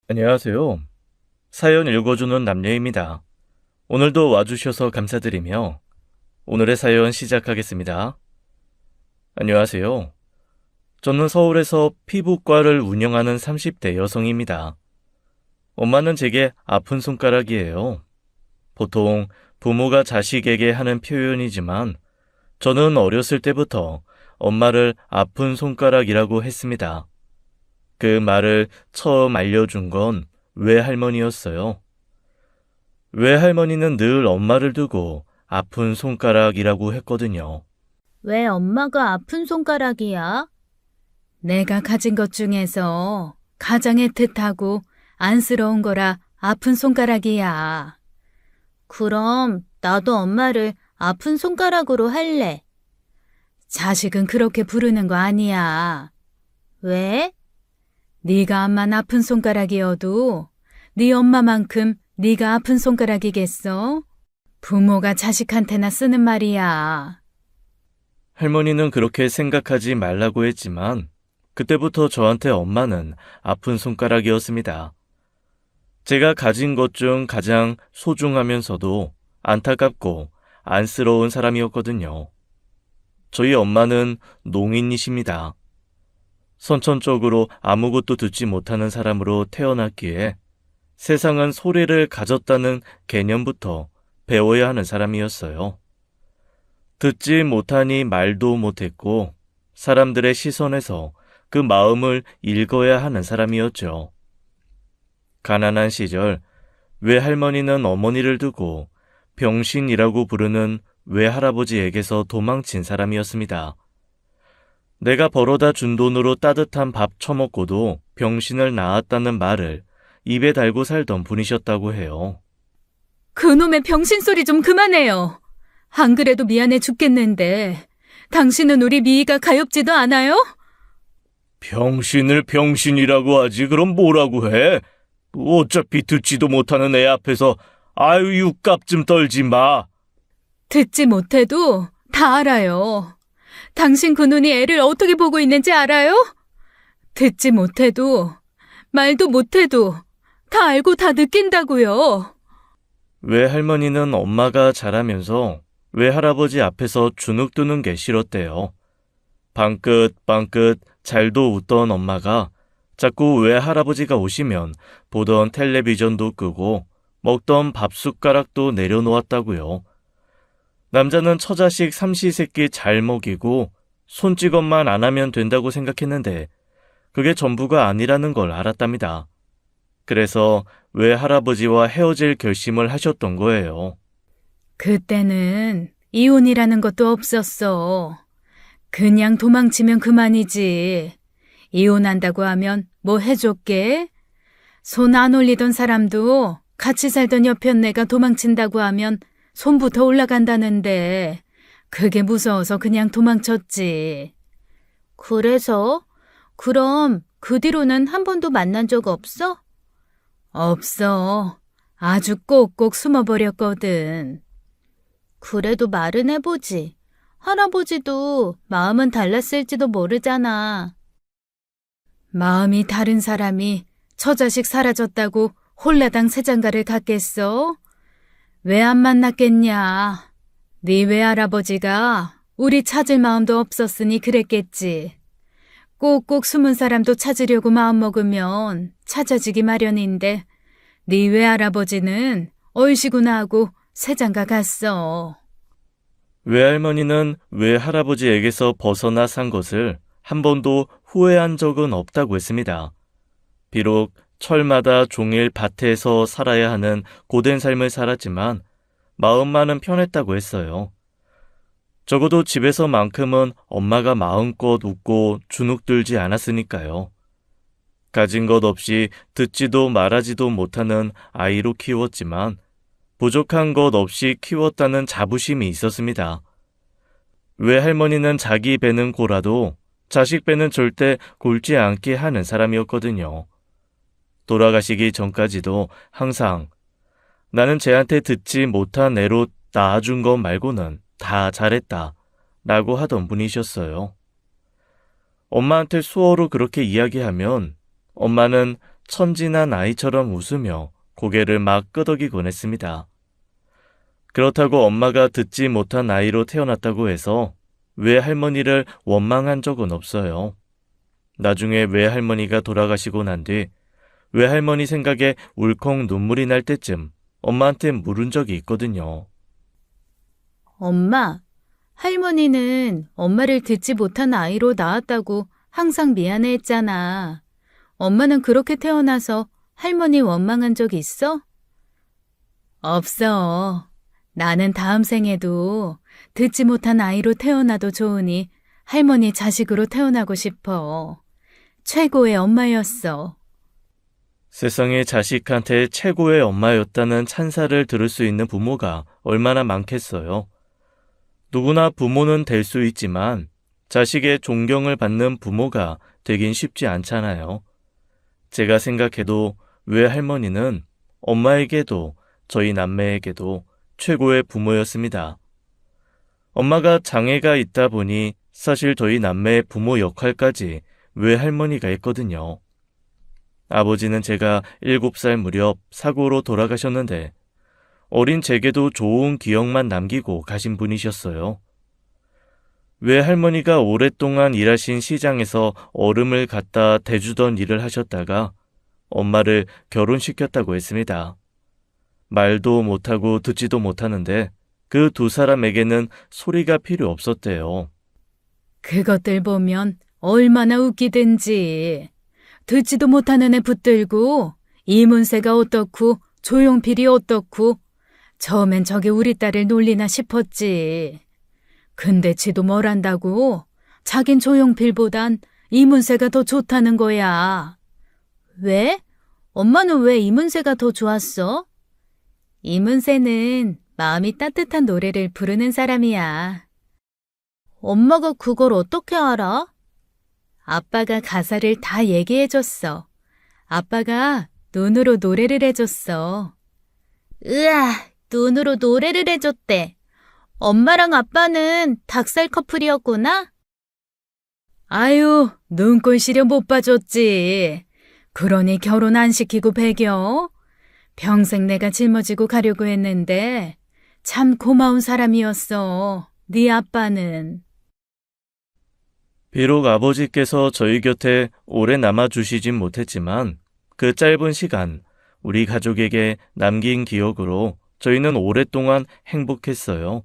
안녕하세요. 사연 읽어주는 남녀입니다. 오늘도 와주셔서 감사드리며 오늘의 사연 시작하겠습니다. 안녕하세요. 저는 서울에서 피부과를 운영하는 30대 여성입니다. 엄마는 제게 아픈 손가락이에요. 보통 부모가 자식에게 하는 표현이지만 저는 어렸을 때부터 엄마를 아픈 손가락이라고 했습니다. 그 말을 처음 알려준 건 외할머니였어요. 외할머니는 늘 엄마를 두고 아픈 손가락이라고 했거든요. 왜 엄마가 아픈 손가락이야? 내가 가진 것 중에서 가장 애틋하고 안쓰러운 거라 아픈 손가락이야. 그럼 나도 엄마를 아픈 손가락으로 할래. 자식은 그렇게 부르는 거 아니야. 왜? 네가 암만 아픈 손가락이어도 네 엄마만큼 네가 아픈 손가락이겠어? 부모가 자식한테나 쓰는 말이야. 할머니는 그렇게 생각하지 말라고 했지만 그때부터 저한테 엄마는 아픈 손가락이었습니다. 제가 가진 것 중 가장 소중하면서도 안타깝고 안쓰러운 사람이었거든요. 저희 엄마는 농인이십니다. 선천적으로 아무것도 듣지 못하는 사람으로 태어났기에 세상은 소리를 가졌다는 개념부터 배워야 하는 사람이었어요. 듣지 못하니 말도 못했고 사람들의 시선에서 그 마음을 읽어야 하는 사람이었죠. 가난한 시절 외할머니는 어머니를 두고 병신이라고 부르는 외할아버지에게서 도망친 사람이었습니다. 내가 벌어다 준 돈으로 따뜻한 밥 처먹고도 병신을 낳았다는 말을 입에 달고 살던 분이셨다고 해요. 그놈의 병신 소리 좀 그만해요. 안 그래도 미안해 죽겠는데 당신은 우리 미희가 가엾지도 않아요? 병신을 병신이라고 하지 그럼 뭐라고 해? 어차피 듣지도 못하는 애 앞에서 아유 육갑 좀 떨지 마. 듣지 못해도 다 알아요. 당신 그 눈이 애를 어떻게 보고 있는지 알아요? 듣지 못해도 말도 못해도 다 알고 다 느낀다고요. 외할머니는 엄마가 자라면서 외할아버지 앞에서 주눅 드는 게 싫었대요. 방긋방긋 잘도 웃던 엄마가 자꾸 외할아버지가 오시면 보던 텔레비전도 끄고 먹던 밥숟가락도 내려놓았다고요. 남자는 처자식 삼시세끼 잘 먹이고 손찌검만 안 하면 된다고 생각했는데 그게 전부가 아니라는 걸 알았답니다. 그래서 외할아버지와 헤어질 결심을 하셨던 거예요. 그때는 이혼이라는 것도 없었어. 그냥 도망치면 그만이지. 이혼한다고 하면 뭐 해줬게? 손 안 올리던 사람도 같이 살던 여편네가 도망친다고 하면 손부터 올라간다는데 그게 무서워서 그냥 도망쳤지. 그래서? 그럼 그 뒤로는 한 번도 만난 적 없어? 없어. 아주 꼭꼭 숨어버렸거든. 그래도 말은 해보지. 할아버지도 마음은 달랐을지도 모르잖아. 마음이 다른 사람이 처자식 사라졌다고 홀라당 새장가를 갖겠어? 왜 안 만났겠냐? 네 외할아버지가 우리 찾을 마음도 없었으니 그랬겠지. 꼭꼭 숨은 사람도 찾으려고 마음먹으면 찾아지기 마련인데 네 외할아버지는 얼씨구나 하고 새장가 갔어. 외할머니는 외할아버지에게서 벗어나 산 것을 한 번도 후회한 적은 없다고 했습니다. 비록 철마다 종일 밭에서 살아야 하는 고된 삶을 살았지만 마음만은 편했다고 했어요. 적어도 집에서만큼은 엄마가 마음껏 웃고 주눅들지 않았으니까요. 가진 것 없이 듣지도 말하지도 못하는 아이로 키웠지만 부족한 것 없이 키웠다는 자부심이 있었습니다. 외할머니는 자기 배는 고라도 자식 배는 절대 골지 않게 하는 사람이었거든요. 돌아가시기 전까지도 항상 나는 쟤한테 듣지 못한 애로 낳아준 것 말고는 다 잘했다 라고 하던 분이셨어요. 엄마한테 수어로 그렇게 이야기하면 엄마는 천진한 아이처럼 웃으며 고개를 막 끄덕이곤 했습니다. 그렇다고 엄마가 듣지 못한 아이로 태어났다고 해서 외할머니를 원망한 적은 없어요. 나중에 외할머니가 돌아가시고 난 뒤 외할머니 생각에 울컥 눈물이 날 때쯤 엄마한테 물은 적이 있거든요. 엄마, 할머니는 엄마를 듣지 못한 아이로 낳았다고 항상 미안해했잖아. 엄마는 그렇게 태어나서 할머니 원망한 적 있어? 없어. 나는 다음 생에도 듣지 못한 아이로 태어나도 좋으니 할머니 자식으로 태어나고 싶어. 최고의 엄마였어. 세상에 자식한테 최고의 엄마였다는 찬사를 들을 수 있는 부모가 얼마나 많겠어요. 누구나 부모는 될 수 있지만 자식의 존경을 받는 부모가 되긴 쉽지 않잖아요. 제가 생각해도 외할머니는 엄마에게도 저희 남매에게도 최고의 부모였습니다. 엄마가 장애가 있다 보니 사실 저희 남매의 부모 역할까지 외할머니가 했거든요. 아버지는 제가 7살 무렵 사고로 돌아가셨는데 어린 제게도 좋은 기억만 남기고 가신 분이셨어요. 외할머니가 오랫동안 일하신 시장에서 얼음을 갖다 대주던 일을 하셨다가 엄마를 결혼시켰다고 했습니다. 말도 못하고 듣지도 못하는데 그 두 사람에게는 소리가 필요 없었대요. 그것들 보면 얼마나 웃기든지. 듣지도 못하는 애 붙들고 이문세가 어떻고 조용필이 어떻고 처음엔 저게 우리 딸을 놀리나 싶었지. 근데 지도 뭘 안다고 자긴 조용필보단 이문세가 더 좋다는 거야. 왜? 엄마는 왜 이문세가 더 좋았어? 이문세는 마음이 따뜻한 노래를 부르는 사람이야. 엄마가 그걸 어떻게 알아? 아빠가 가사를 다 얘기해줬어. 아빠가 눈으로 노래를 해줬어. 으아, 눈으로 노래를 해줬대. 엄마랑 아빠는 닭살 커플이었구나? 아유, 눈꼴 시려 못 봐줬지. 그러니 결혼 안 시키고 배겨? 평생 내가 짊어지고 가려고 했는데 참 고마운 사람이었어. 네 아빠는. 비록 아버지께서 저희 곁에 오래 남아주시진 못했지만 그 짧은 시간 우리 가족에게 남긴 기억으로 저희는 오랫동안 행복했어요.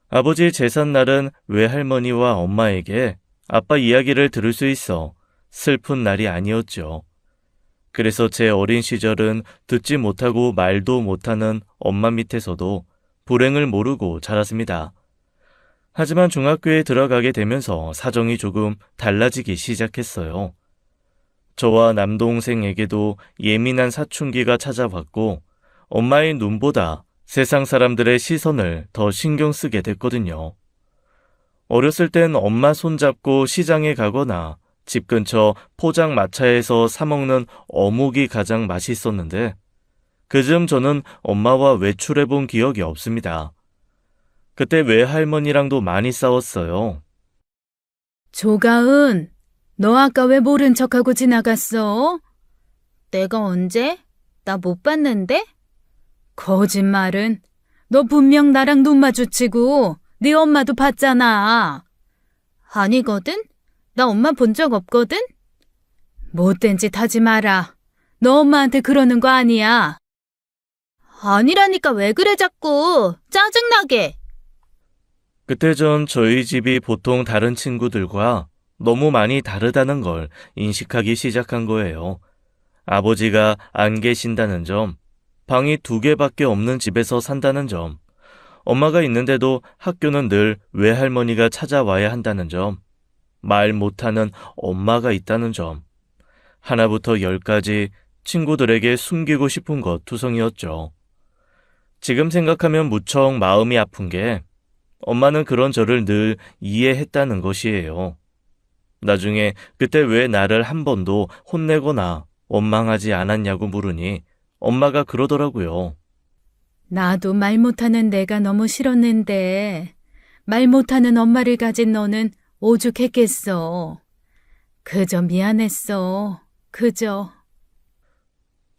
아버지 제삿날은 외할머니와 엄마에게 아빠 이야기를 들을 수 있어 슬픈 날이 아니었죠. 그래서 제 어린 시절은 듣지 못하고 말도 못하는 엄마 밑에서도 불행을 모르고 자랐습니다. 하지만 중학교에 들어가게 되면서 사정이 조금 달라지기 시작했어요. 저와 남동생에게도 예민한 사춘기가 찾아왔고 엄마의 눈보다 세상 사람들의 시선을 더 신경 쓰게 됐거든요. 어렸을 땐 엄마 손잡고 시장에 가거나 집 근처 포장마차에서 사 먹는 어묵이 가장 맛있었는데 그즈음 저는 엄마와 외출해 본 기억이 없습니다. 그때 외할머니랑도 많이 싸웠어요. 조가은, 너 아까 왜 모른 척하고 지나갔어? 내가 언제? 나 못 봤는데? 거짓말은. 너 분명 나랑 눈 마주치고 네 엄마도 봤잖아. 아니거든? 나 엄마 본 적 없거든? 못된 짓 하지 마라. 너 엄마한테 그러는 거 아니야. 아니라니까 왜 그래 자꾸. 짜증나게. 그때 전 저희 집이 보통 다른 친구들과 너무 많이 다르다는 걸 인식하기 시작한 거예요. 아버지가 안 계신다는 점, 방이 2개밖에 없는 집에서 산다는 점, 엄마가 있는데도 학교는 늘 외할머니가 찾아와야 한다는 점, 말 못하는 엄마가 있다는 점, 하나부터 10까지 친구들에게 숨기고 싶은 것 투성이었죠. 지금 생각하면 무척 마음이 아픈 게 엄마는 그런 저를 늘 이해했다는 것이에요. 나중에 그때 왜 나를 한 번도 혼내거나 원망하지 않았냐고 물으니 엄마가 그러더라고요. 나도 말 못하는 내가 너무 싫었는데 말 못하는 엄마를 가진 너는 오죽했겠어. 그저 미안했어. 그저.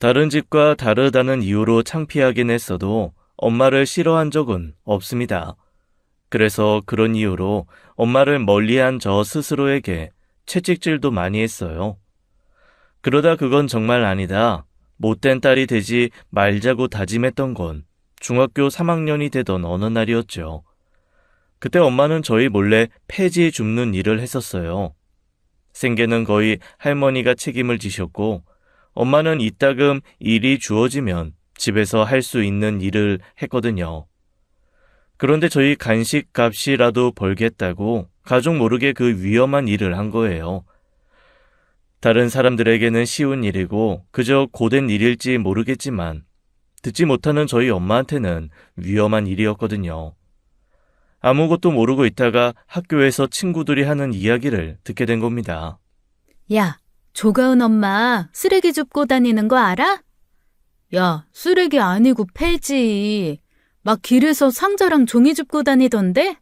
다른 집과 다르다는 이유로 창피하긴 했어도 엄마를 싫어한 적은 없습니다. 그래서 그런 이유로 엄마를 멀리한 저 스스로에게 채찍질도 많이 했어요. 그러다 그건 정말 아니다. 못된 딸이 되지 말자고 다짐했던 건 중학교 3학년이 되던 어느 날이었죠. 그때 엄마는 저희 몰래 폐지 줍는 일을 했었어요. 생계는 거의 할머니가 책임을 지셨고 엄마는 이따금 일이 주어지면 집에서 할 수 있는 일을 했거든요. 그런데 저희 간식 값이라도 벌겠다고 가족 모르게 그 위험한 일을 한 거예요. 다른 사람들에게는 쉬운 일이고 그저 고된 일일지 모르겠지만 듣지 못하는 저희 엄마한테는 위험한 일이었거든요. 아무것도 모르고 있다가 학교에서 친구들이 하는 이야기를 듣게 된 겁니다. 야, 조가은 엄마 쓰레기 줍고 다니는 거 알아? 야, 쓰레기 아니고 폐지. 막 길에서 상자랑 종이 줍고 다니던데?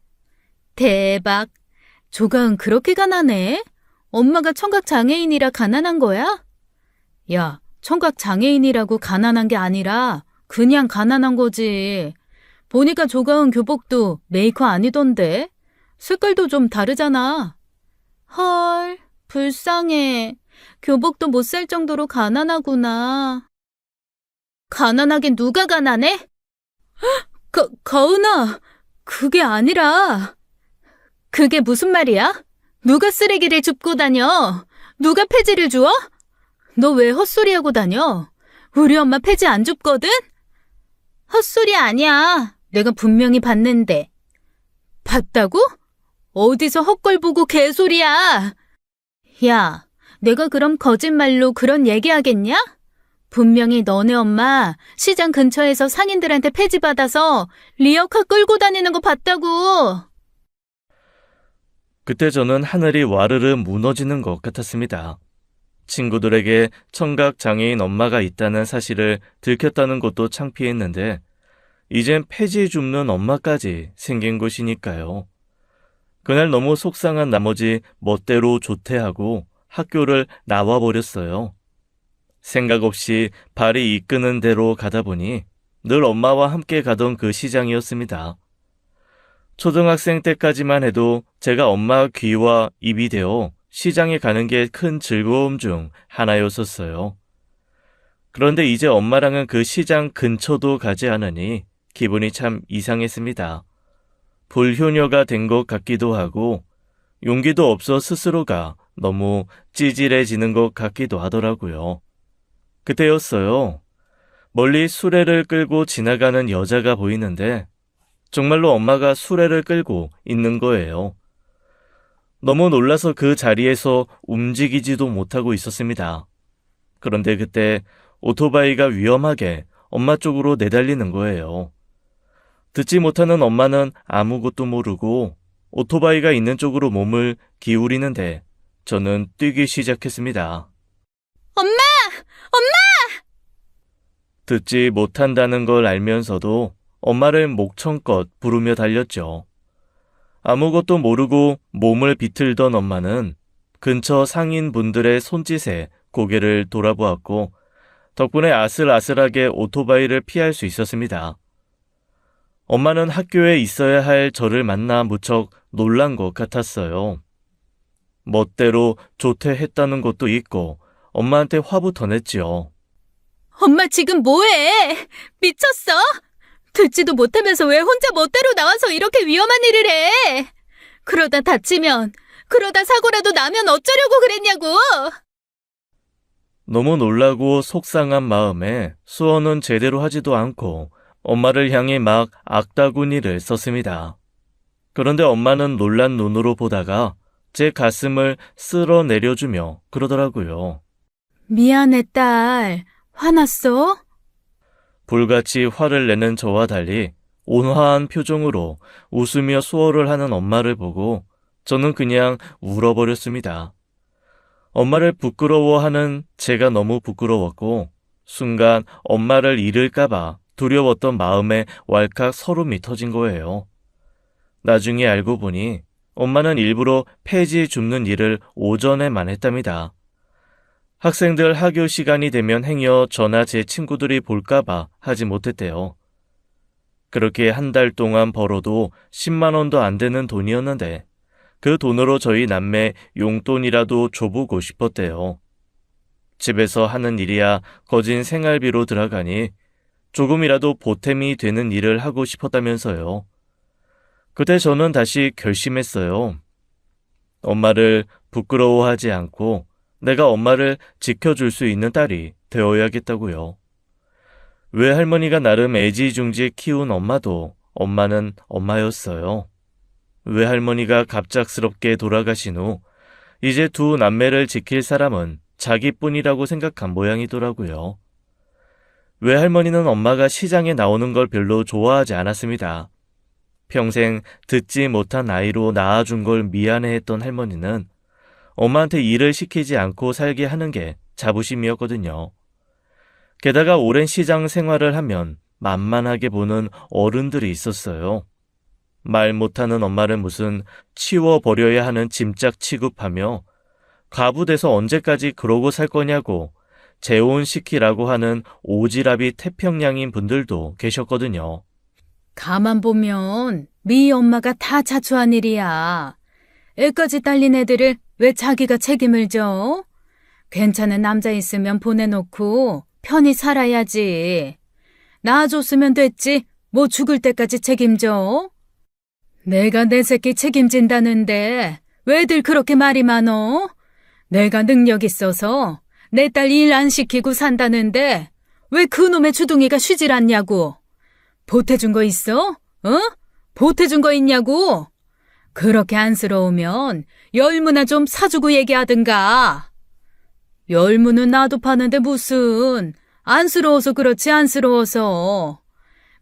대박. 조가은 그렇게 가난해? 엄마가 청각 장애인이라 가난한 거야? 야, 청각 장애인이라고 가난한 게 아니라 그냥 가난한 거지. 보니까 조가은 교복도 메이커 아니던데? 색깔도 좀 다르잖아. 헐, 불쌍해. 교복도 못 살 정도로 가난하구나. 가난하긴 누가 가난해? 가은아, 그게 아니라. 그게 무슨 말이야? 누가 쓰레기를 줍고 다녀? 누가 폐지를 주워? 너 왜 헛소리하고 다녀? 우리 엄마 폐지 안 줍거든? 헛소리 아니야. 내가 분명히 봤는데. 봤다고? 어디서 헛걸 보고 개소리야? 야, 내가 그럼 거짓말로 그런 얘기하겠냐? 분명히 너네 엄마 시장 근처에서 상인들한테 폐지 받아서 리어카 끌고 다니는 거 봤다고. 그때 저는 하늘이 와르르 무너지는 것 같았습니다. 친구들에게 청각 장애인 엄마가 있다는 사실을 들켰다는 것도 창피했는데 이젠 폐지 줍는 엄마까지 생긴 것이니까요. 그날 너무 속상한 나머지 멋대로 조퇴하고 학교를 나와버렸어요. 생각 없이 발이 이끄는 대로 가다 보니 늘 엄마와 함께 가던 그 시장이었습니다. 초등학생 때까지만 해도 제가 엄마 귀와 입이 되어 시장에 가는 게 큰 즐거움 중 하나였었어요. 그런데 이제 엄마랑은 그 시장 근처도 가지 않으니 기분이 참 이상했습니다. 불효녀가 된 것 같기도 하고 용기도 없어 스스로가 너무 찌질해지는 것 같기도 하더라고요. 그때였어요. 멀리 수레를 끌고 지나가는 여자가 보이는데 정말로 엄마가 수레를 끌고 있는 거예요. 너무 놀라서 그 자리에서 움직이지도 못하고 있었습니다. 그런데 그때 오토바이가 위험하게 엄마 쪽으로 내달리는 거예요. 듣지 못하는 엄마는 아무것도 모르고 오토바이가 있는 쪽으로 몸을 기울이는데 저는 뛰기 시작했습니다. 엄마! 엄마! 듣지 못한다는 걸 알면서도 엄마를 목청껏 부르며 달렸죠. 아무것도 모르고 몸을 비틀던 엄마는 근처 상인분들의 손짓에 고개를 돌아보았고 덕분에 아슬아슬하게 오토바이를 피할 수 있었습니다. 엄마는 학교에 있어야 할 저를 만나 무척 놀란 것 같았어요. 멋대로 조퇴했다는 것도 있고 엄마한테 화부터 냈지요. 엄마 지금 뭐해? 미쳤어? 듣지도 못하면서 왜 혼자 멋대로 나와서 이렇게 위험한 일을 해? 그러다 다치면, 그러다 사고라도 나면 어쩌려고 그랬냐고! 너무 놀라고 속상한 마음에 수어는 제대로 하지도 않고 엄마를 향해 막 악다구니를 썼습니다. 그런데 엄마는 놀란 눈으로 보다가 제 가슴을 쓸어내려주며 그러더라고요. 미안해, 딸. 화났어? 불같이 화를 내는 저와 달리 온화한 표정으로 웃으며 수어를 하는 엄마를 보고 저는 그냥 울어버렸습니다. 엄마를 부끄러워하는 제가 너무 부끄러웠고 순간 엄마를 잃을까봐 두려웠던 마음에 왈칵 서름이 터진 거예요. 나중에 알고 보니 엄마는 일부러 폐지 줍는 일을 오전에만 했답니다. 학생들 학교 시간이 되면 행여 저나 제 친구들이 볼까봐 하지 못했대요. 그렇게 한 달 동안 벌어도 10만 원도 안 되는 돈이었는데 그 돈으로 저희 남매 용돈이라도 줘보고 싶었대요. 집에서 하는 일이야 거진 생활비로 들어가니 조금이라도 보탬이 되는 일을 하고 싶었다면서요. 그때 저는 다시 결심했어요. 엄마를 부끄러워하지 않고 내가 엄마를 지켜줄 수 있는 딸이 되어야겠다고요. 외할머니가 나름 애지중지 키운 엄마도 엄마는 엄마였어요. 외할머니가 갑작스럽게 돌아가신 후 이제 두 남매를 지킬 사람은 자기뿐이라고 생각한 모양이더라고요. 외할머니는 엄마가 시장에 나오는 걸 별로 좋아하지 않았습니다. 평생 듣지 못한 아이로 낳아준 걸 미안해했던 할머니는 엄마한테 일을 시키지 않고 살게 하는 게 자부심이었거든요. 게다가 오랜 시장 생활을 하면 만만하게 보는 어른들이 있었어요. 말 못하는 엄마를 무슨 치워버려야 하는 짐짝 취급하며 과부돼서 언제까지 그러고 살 거냐고 재혼시키라고 하는 오지랖이 태평양인 분들도 계셨거든요. 가만 보면 미 엄마가 다 자초한 일이야. 애까지 딸린 애들을 왜 자기가 책임을 져? 괜찮은 남자 있으면 보내놓고 편히 살아야지. 낳아줬으면 됐지. 뭐 죽을 때까지 책임져? 내가 내 새끼 책임진다는데 왜들 그렇게 말이 많어? 내가 능력 있어서 내 딸 일 안 시키고 산다는데 왜 그놈의 주둥이가 쉬질 않냐고. 보태준 거 있어? 어? 보태준 거 있냐고? 그렇게 안쓰러우면 열무나 좀 사주고 얘기하든가. 열무는 나도 파는데 무슨 안쓰러워서 그렇지 안쓰러워서.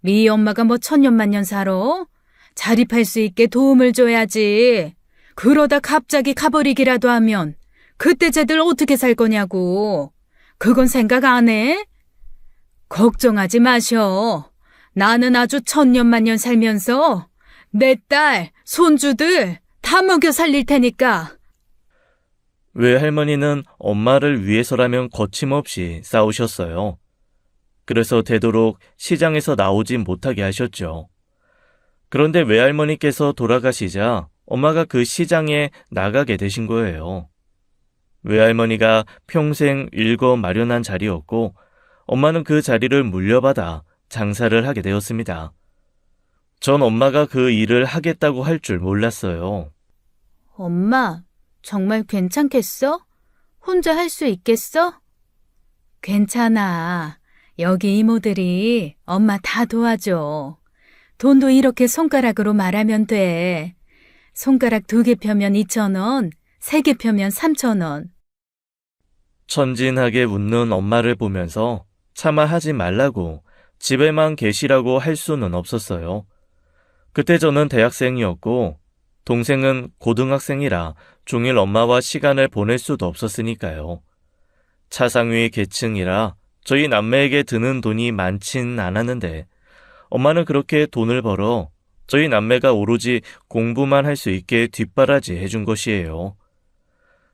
미 엄마가 뭐 천년만년 살아? 자립할 수 있게 도움을 줘야지. 그러다 갑자기 가버리기라도 하면 그때 쟤들 어떻게 살 거냐고. 그건 생각 안 해? 걱정하지 마셔. 나는 아주 천년만년 살면서 내 딸, 손주들 다 먹여 살릴 테니까. 외할머니는 엄마를 위해서라면 거침없이 싸우셨어요. 그래서 되도록 시장에서 나오지 못하게 하셨죠. 그런데 외할머니께서 돌아가시자 엄마가 그 시장에 나가게 되신 거예요. 외할머니가 평생 일궈 마련한 자리였고 엄마는 그 자리를 물려받아 장사를 하게 되었습니다. 전 엄마가 그 일을 하겠다고 할 줄 몰랐어요. 엄마, 정말 괜찮겠어? 혼자 할 수 있겠어? 괜찮아. 여기 이모들이 엄마 다 도와줘. 돈도 이렇게 손가락으로 말하면 돼. 손가락 2개 펴면 2,000원, 3개 펴면 3,000원. 천진하게 웃는 엄마를 보면서 차마 하지 말라고 집에만 계시라고 할 수는 없었어요. 그때 저는 대학생이었고 동생은 고등학생이라 종일 엄마와 시간을 보낼 수도 없었으니까요. 차상위 계층이라 저희 남매에게 드는 돈이 많진 않았는데 엄마는 그렇게 돈을 벌어 저희 남매가 오로지 공부만 할 수 있게 뒷바라지 해준 것이에요.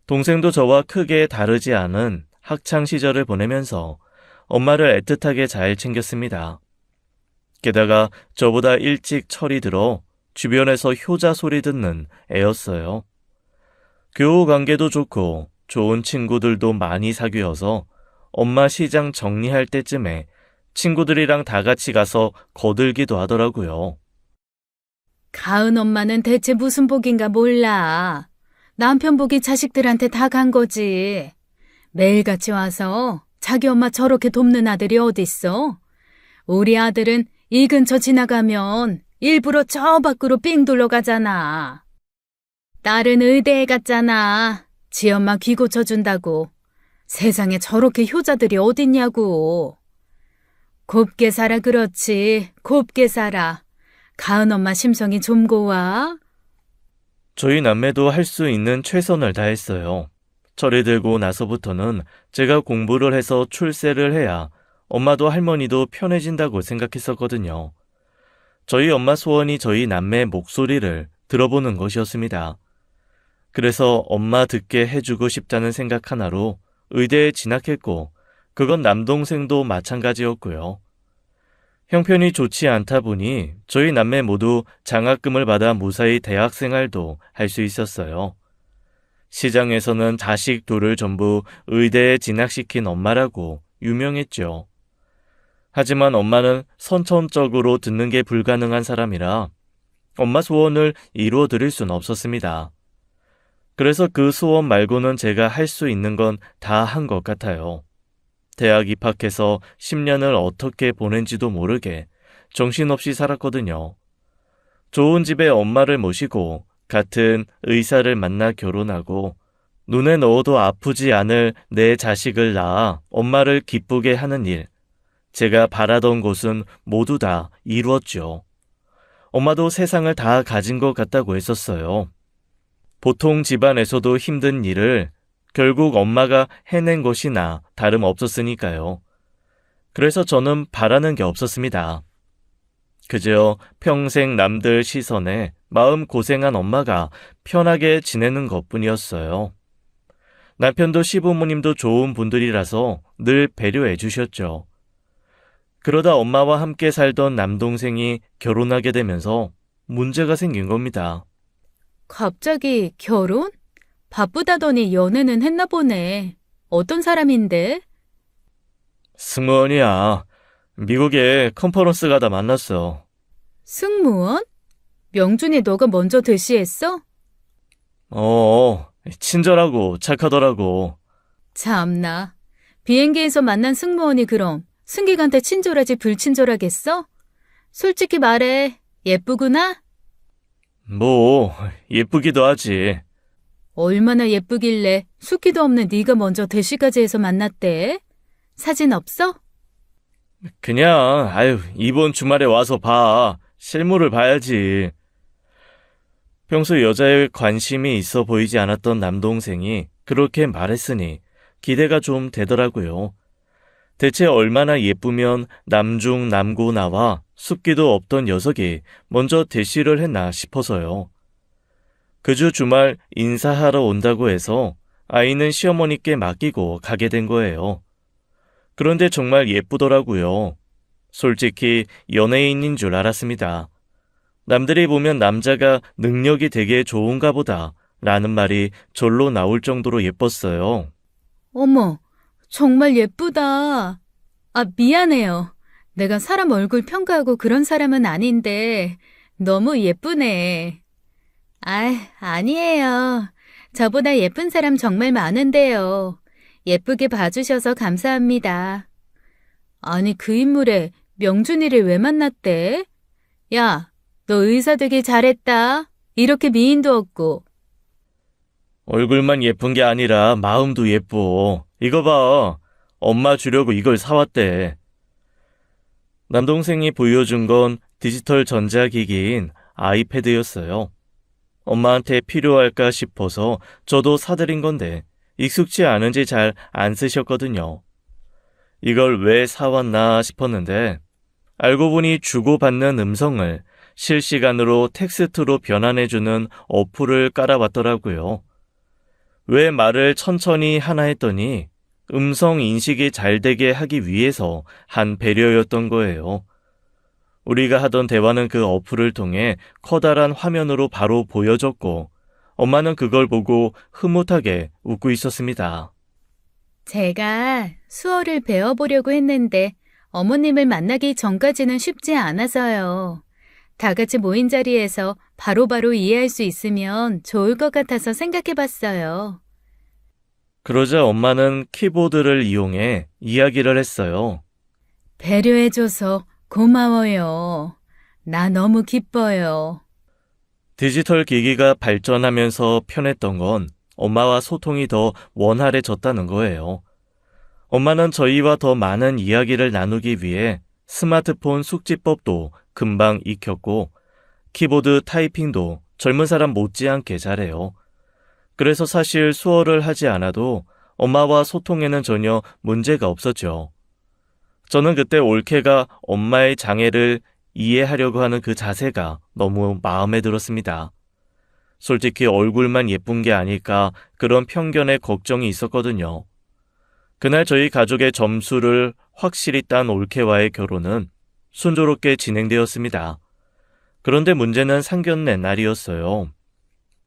동생도 저와 크게 다르지 않은 학창 시절을 보내면서 엄마를 애틋하게 잘 챙겼습니다. 게다가 저보다 일찍 철이 들어 주변에서 효자 소리 듣는 애였어요. 교우 관계도 좋고 좋은 친구들도 많이 사귀어서 엄마 시장 정리할 때쯤에 친구들이랑 다 같이 가서 거들기도 하더라고요. 가은 엄마는 대체 무슨 복인가 몰라. 남편 복이 자식들한테 다 간 거지. 매일같이 와서 자기 엄마 저렇게 돕는 아들이 어딨어? 우리 아들은 이 근처 지나가면 일부러 저 밖으로 삥 둘러 가잖아. 딸은 의대에 갔잖아. 지 엄마 귀 고쳐준다고. 세상에 저렇게 효자들이 어딨냐고. 곱게 살아 그렇지. 곱게 살아. 가은 엄마 심성이 좀 고와. 저희 남매도 할 수 있는 최선을 다했어요. 철이 들고 나서부터는 제가 공부를 해서 출세를 해야 엄마도 할머니도 편해진다고 생각했었거든요. 저희 엄마 소원이 저희 남매 목소리를 들어보는 것이었습니다. 그래서 엄마 듣게 해주고 싶다는 생각 하나로 의대에 진학했고 그건 남동생도 마찬가지였고요. 형편이 좋지 않다 보니 저희 남매 모두 장학금을 받아 무사히 대학 생활도 할 수 있었어요. 시장에서는 자식 둘을 전부 의대에 진학시킨 엄마라고 유명했죠. 하지만 엄마는 선천적으로 듣는 게 불가능한 사람이라 엄마 소원을 이루어 드릴 수는 없었습니다. 그래서 그 소원 말고는 제가 할 수 있는 건 다 한 것 같아요. 대학 입학해서 10년을 어떻게 보낸지도 모르게 정신없이 살았거든요. 좋은 집에 엄마를 모시고 같은 의사를 만나 결혼하고 눈에 넣어도 아프지 않을 내 자식을 낳아 엄마를 기쁘게 하는 일, 제가 바라던 것은 모두 다 이루었죠. 엄마도 세상을 다 가진 것 같다고 했었어요. 보통 집안에서도 힘든 일을 결국 엄마가 해낸 것이나 다름없었으니까요. 그래서 저는 바라는 게 없었습니다. 그저 평생 남들 시선에 마음 고생한 엄마가 편하게 지내는 것뿐이었어요. 남편도 시부모님도 좋은 분들이라서 늘 배려해 주셨죠. 그러다 엄마와 함께 살던 남동생이 결혼하게 되면서 문제가 생긴 겁니다. 갑자기 결혼? 바쁘다더니 연애는 했나 보네. 어떤 사람인데? 승무원이야. 미국에 컨퍼런스 가다 만났어. 승무원? 명준이 너가 먼저 대시했어? 친절하고 착하더라고. 참나. 비행기에서 만난 승무원이 그럼 승객한테 친절하지 불친절하겠어? 솔직히 말해. 예쁘구나? 뭐, 예쁘기도 하지. 얼마나 예쁘길래 숫기도 없는 네가 먼저 대시까지 해서 만났대? 사진 없어? 그냥, 이번 주말에 와서 봐. 실물을 봐야지. 평소 여자에 관심이 있어 보이지 않았던 남동생이 그렇게 말했으니 기대가 좀 되더라고요. 대체 얼마나 예쁘면 남중 남고 나와 숫기도 없던 녀석이 먼저 대시를 했나 싶어서요. 그 주 주말 인사하러 온다고 해서 아이는 시어머니께 맡기고 가게 된 거예요. 그런데 정말 예쁘더라고요. 솔직히 연예인인 줄 알았습니다. 남들이 보면 남자가 능력이 되게 좋은가 보다 라는 말이 절로 나올 정도로 예뻤어요. 어머, 정말 예쁘다. 아, 미안해요. 내가 사람 얼굴 평가하고 그런 사람은 아닌데 너무 예쁘네. 아니에요. 저보다 예쁜 사람 정말 많은데요. 예쁘게 봐주셔서 감사합니다. 아니, 그 인물에 명준이를 왜 만났대? 야, 너 의사 되길 잘했다. 이렇게 미인도 없고. 얼굴만 예쁜 게 아니라 마음도 예뻐. 이거 봐. 엄마 주려고 이걸 사왔대. 남동생이 보여준 건 디지털 전자기기인 아이패드였어요. 엄마한테 필요할까 싶어서 저도 사드린 건데 익숙치 않은지 잘 안 쓰셨거든요. 이걸 왜 사왔나 싶었는데 알고 보니 주고받는 음성을 실시간으로 텍스트로 변환해주는 어플을 깔아봤더라고요. 왜 말을 천천히 하나 했더니 음성 인식이 잘 되게 하기 위해서 한 배려였던 거예요. 우리가 하던 대화는 그 어플을 통해 커다란 화면으로 바로 보여졌고 엄마는 그걸 보고 흐뭇하게 웃고 있었습니다. 제가 수어를 배워보려고 했는데 어머님을 만나기 전까지는 쉽지 않아서요. 다 같이 모인 자리에서 바로바로 이해할 수 있으면 좋을 것 같아서 생각해봤어요. 그러자 엄마는 키보드를 이용해 이야기를 했어요. 배려해줘서 고마워요. 나 너무 기뻐요. 디지털 기기가 발전하면서 편했던 건 엄마와 소통이 더 원활해졌다는 거예요. 엄마는 저희와 더 많은 이야기를 나누기 위해 스마트폰 숙지법도 금방 익혔고 키보드 타이핑도 젊은 사람 못지않게 잘해요. 그래서 사실 수어를 하지 않아도 엄마와 소통에는 전혀 문제가 없었죠. 저는 그때 올케가 엄마의 장애를 이해하려고 하는 그 자세가 너무 마음에 들었습니다. 솔직히 얼굴만 예쁜 게 아닐까 그런 편견에 걱정이 있었거든요. 그날 저희 가족의 점수를 확실히 딴 올케와의 결혼은 순조롭게 진행되었습니다. 그런데 문제는 상견례 날이었어요.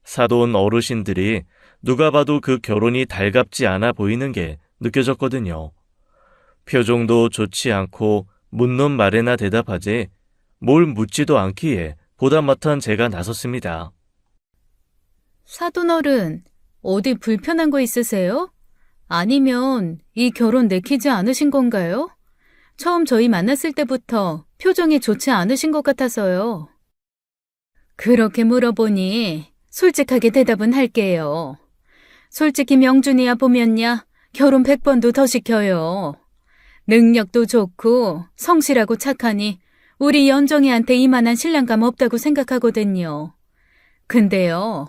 사돈 어르신들이 누가 봐도 그 결혼이 달갑지 않아 보이는 게 느껴졌거든요. 표정도 좋지 않고 묻는 말에나 대답하지 뭘 묻지도 않기에 보다 못한 제가 나섰습니다. 사돈어른, 어디 불편한 거 있으세요? 아니면 이 결혼 내키지 않으신 건가요? 처음 저희 만났을 때부터 표정이 좋지 않으신 것 같아서요. 그렇게 물어보니 솔직하게 대답은 할게요. 솔직히 명준이야 보면야 결혼 100번도 더 시켜요. 능력도 좋고 성실하고 착하니 우리 연정이한테 이만한 신랑감 없다고 생각하거든요. 근데요,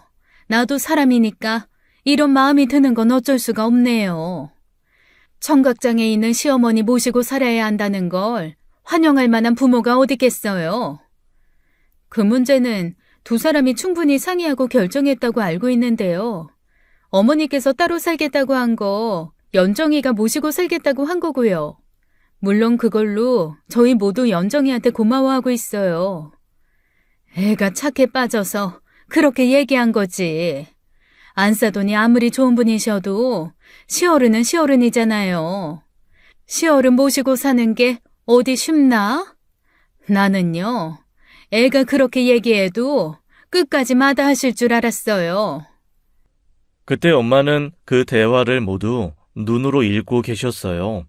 나도 사람이니까 이런 마음이 드는 건 어쩔 수가 없네요. 청각장애 있는 시어머니 모시고 살아야 한다는 걸 환영할 만한 부모가 어디겠어요. 그 문제는 두 사람이 충분히 상의하고 결정했다고 알고 있는데요. 어머니께서 따로 살겠다고 한 거 연정이가 모시고 살겠다고 한 거고요. 물론 그걸로 저희 모두 연정이한테 고마워하고 있어요. 애가 착해 빠져서 그렇게 얘기한 거지. 안사돈이 아무리 좋은 분이셔도 시어른은 시어른이잖아요. 시어른 모시고 사는 게 어디 쉽나? 나는요, 애가 그렇게 얘기해도 끝까지 마다하실 줄 알았어요. 그때 엄마는 그 대화를 모두 눈으로 읽고 계셨어요.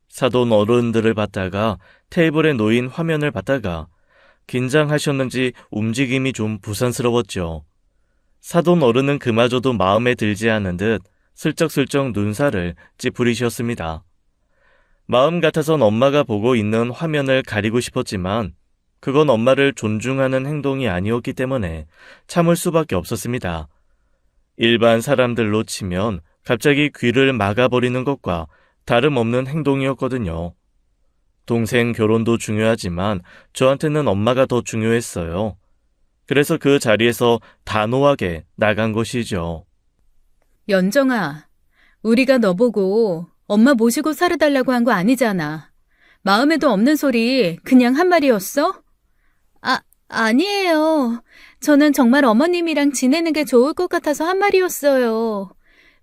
사돈 어른들을 봤다가 테이블에 놓인 화면을 봤다가 긴장하셨는지 움직임이 좀 부산스러웠죠. 사돈 어른은 그마저도 마음에 들지 않은 듯 슬쩍슬쩍 눈살을 찌푸리셨습니다. 마음 같아선 엄마가 보고 있는 화면을 가리고 싶었지만 그건 엄마를 존중하는 행동이 아니었기 때문에 참을 수밖에 없었습니다. 일반 사람들로 치면 갑자기 귀를 막아버리는 것과 다름없는 행동이었거든요. 동생 결혼도 중요하지만 저한테는 엄마가 더 중요했어요. 그래서 그 자리에서 단호하게 나간 것이죠. 연정아, 우리가 너보고 엄마 모시고 살아달라고 한 거 아니잖아. 마음에도 없는 소리 그냥 한 말이었어? 아니에요. 저는 정말 어머님이랑 지내는 게 좋을 것 같아서 한 말이었어요.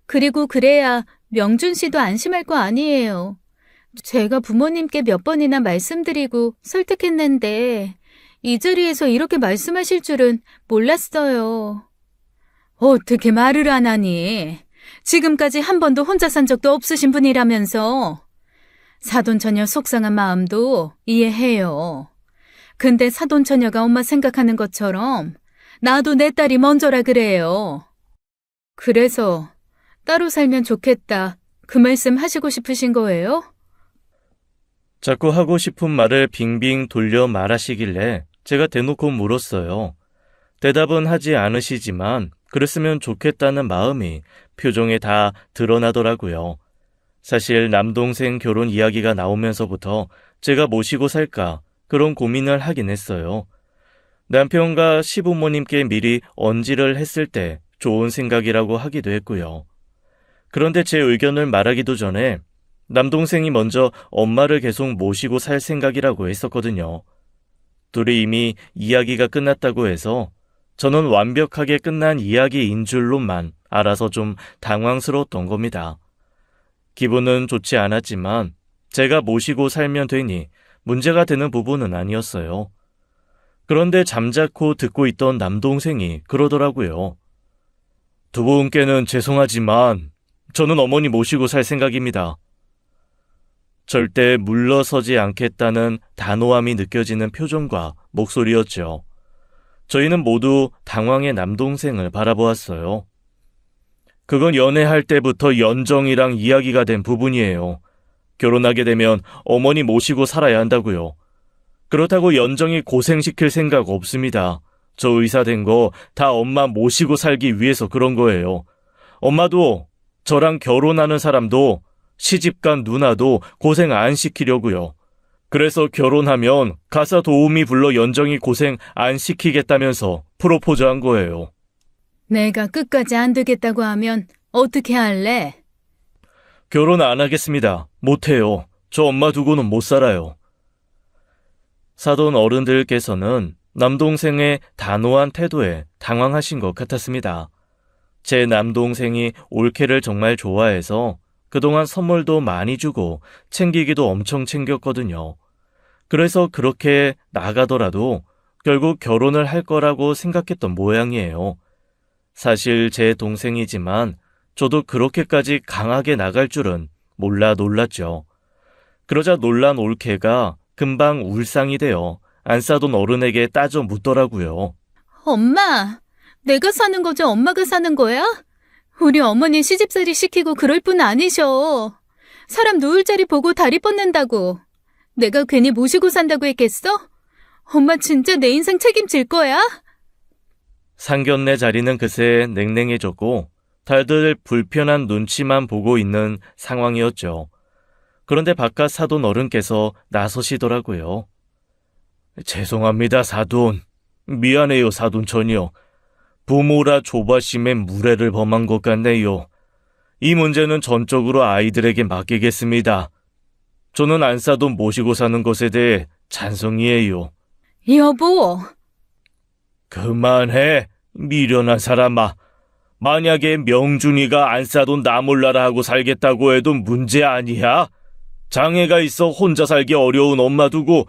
그리고 그래야 명준 씨도 안심할 거 아니에요. 제가 부모님께 몇 번이나 말씀드리고 설득했는데 이 자리에서 이렇게 말씀하실 줄은 몰랐어요. 어떻게 말을 안 하니? 지금까지 한 번도 혼자 산 적도 없으신 분이라면서. 사돈처녀 속상한 마음도 이해해요. 근데 사돈처녀가 엄마 생각하는 것처럼 나도 내 딸이 먼저라 그래요. 그래서 따로 살면 좋겠다. 그 말씀 하시고 싶으신 거예요? 자꾸 하고 싶은 말을 빙빙 돌려 말하시길래 제가 대놓고 물었어요. 대답은 하지 않으시지만 그랬으면 좋겠다는 마음이 표정에 다 드러나더라고요. 사실 남동생 결혼 이야기가 나오면서부터 제가 모시고 살까 그런 고민을 하긴 했어요. 남편과 시부모님께 미리 언지를 했을 때 좋은 생각이라고 하기도 했고요. 그런데 제 의견을 말하기도 전에 남동생이 먼저 엄마를 계속 모시고 살 생각이라고 했었거든요. 둘이 이미 이야기가 끝났다고 해서 저는 완벽하게 끝난 이야기인 줄로만 알아서 좀 당황스러웠던 겁니다. 기분은 좋지 않았지만 제가 모시고 살면 되니 문제가 되는 부분은 아니었어요. 그런데 잠자코 듣고 있던 남동생이 그러더라고요. 두 분께는 죄송하지만 저는 어머니 모시고 살 생각입니다. 절대 물러서지 않겠다는 단호함이 느껴지는 표정과 목소리였죠. 저희는 모두 당황의 남동생을 바라보았어요. 그건 연애할 때부터 연정이랑 이야기가 된 부분이에요. 결혼하게 되면 어머니 모시고 살아야 한다고요. 그렇다고 연정이 고생시킬 생각 없습니다. 저 의사 된 거 다 엄마 모시고 살기 위해서 그런 거예요. 엄마도 저랑 결혼하는 사람도 시집간 누나도 고생 안 시키려고요. 그래서 결혼하면 가사 도우미 불러 연정이 고생 안 시키겠다면서 프로포즈한 거예요. 내가 끝까지 안 되겠다고 하면 어떻게 할래? 결혼 안 하겠습니다. 못해요. 저 엄마 두고는 못 살아요. 사돈 어른들께서는 남동생의 단호한 태도에 당황하신 것 같았습니다. 제 남동생이 올케를 정말 좋아해서 그동안 선물도 많이 주고 챙기기도 엄청 챙겼거든요. 그래서 그렇게 나가더라도 결국 결혼을 할 거라고 생각했던 모양이에요. 사실 제 동생이지만 저도 그렇게까지 강하게 나갈 줄은 몰라 놀랐죠. 그러자 놀란 올케가 금방 울상이 되어 안사돈 어른에게 따져 묻더라고요. 엄마, 내가 사는 거지 엄마가 사는 거야? 우리 어머니 시집살이 시키고 그럴 분 아니셔. 사람 누울 자리 보고 다리 뻗는다고. 내가 괜히 모시고 산다고 했겠어? 엄마 진짜 내 인생 책임질 거야? 상견례 자리는 그새 냉랭해졌고 다들 불편한 눈치만 보고 있는 상황이었죠. 그런데 바깥 사돈 어른께서 나서시더라고요. 죄송합니다, 사돈. 미안해요, 사돈 전혀. 부모라 조바심에 무례를 범한 것 같네요. 이 문제는 전적으로 아이들에게 맡기겠습니다. 저는 안사돈 모시고 사는 것에 대해 찬성이에요. 여보, 그만해, 미련한 사람아. 만약에 명준이가 안사돈 나 몰라라 하고 살겠다고 해도 문제 아니야? 장애가 있어 혼자 살기 어려운 엄마 두고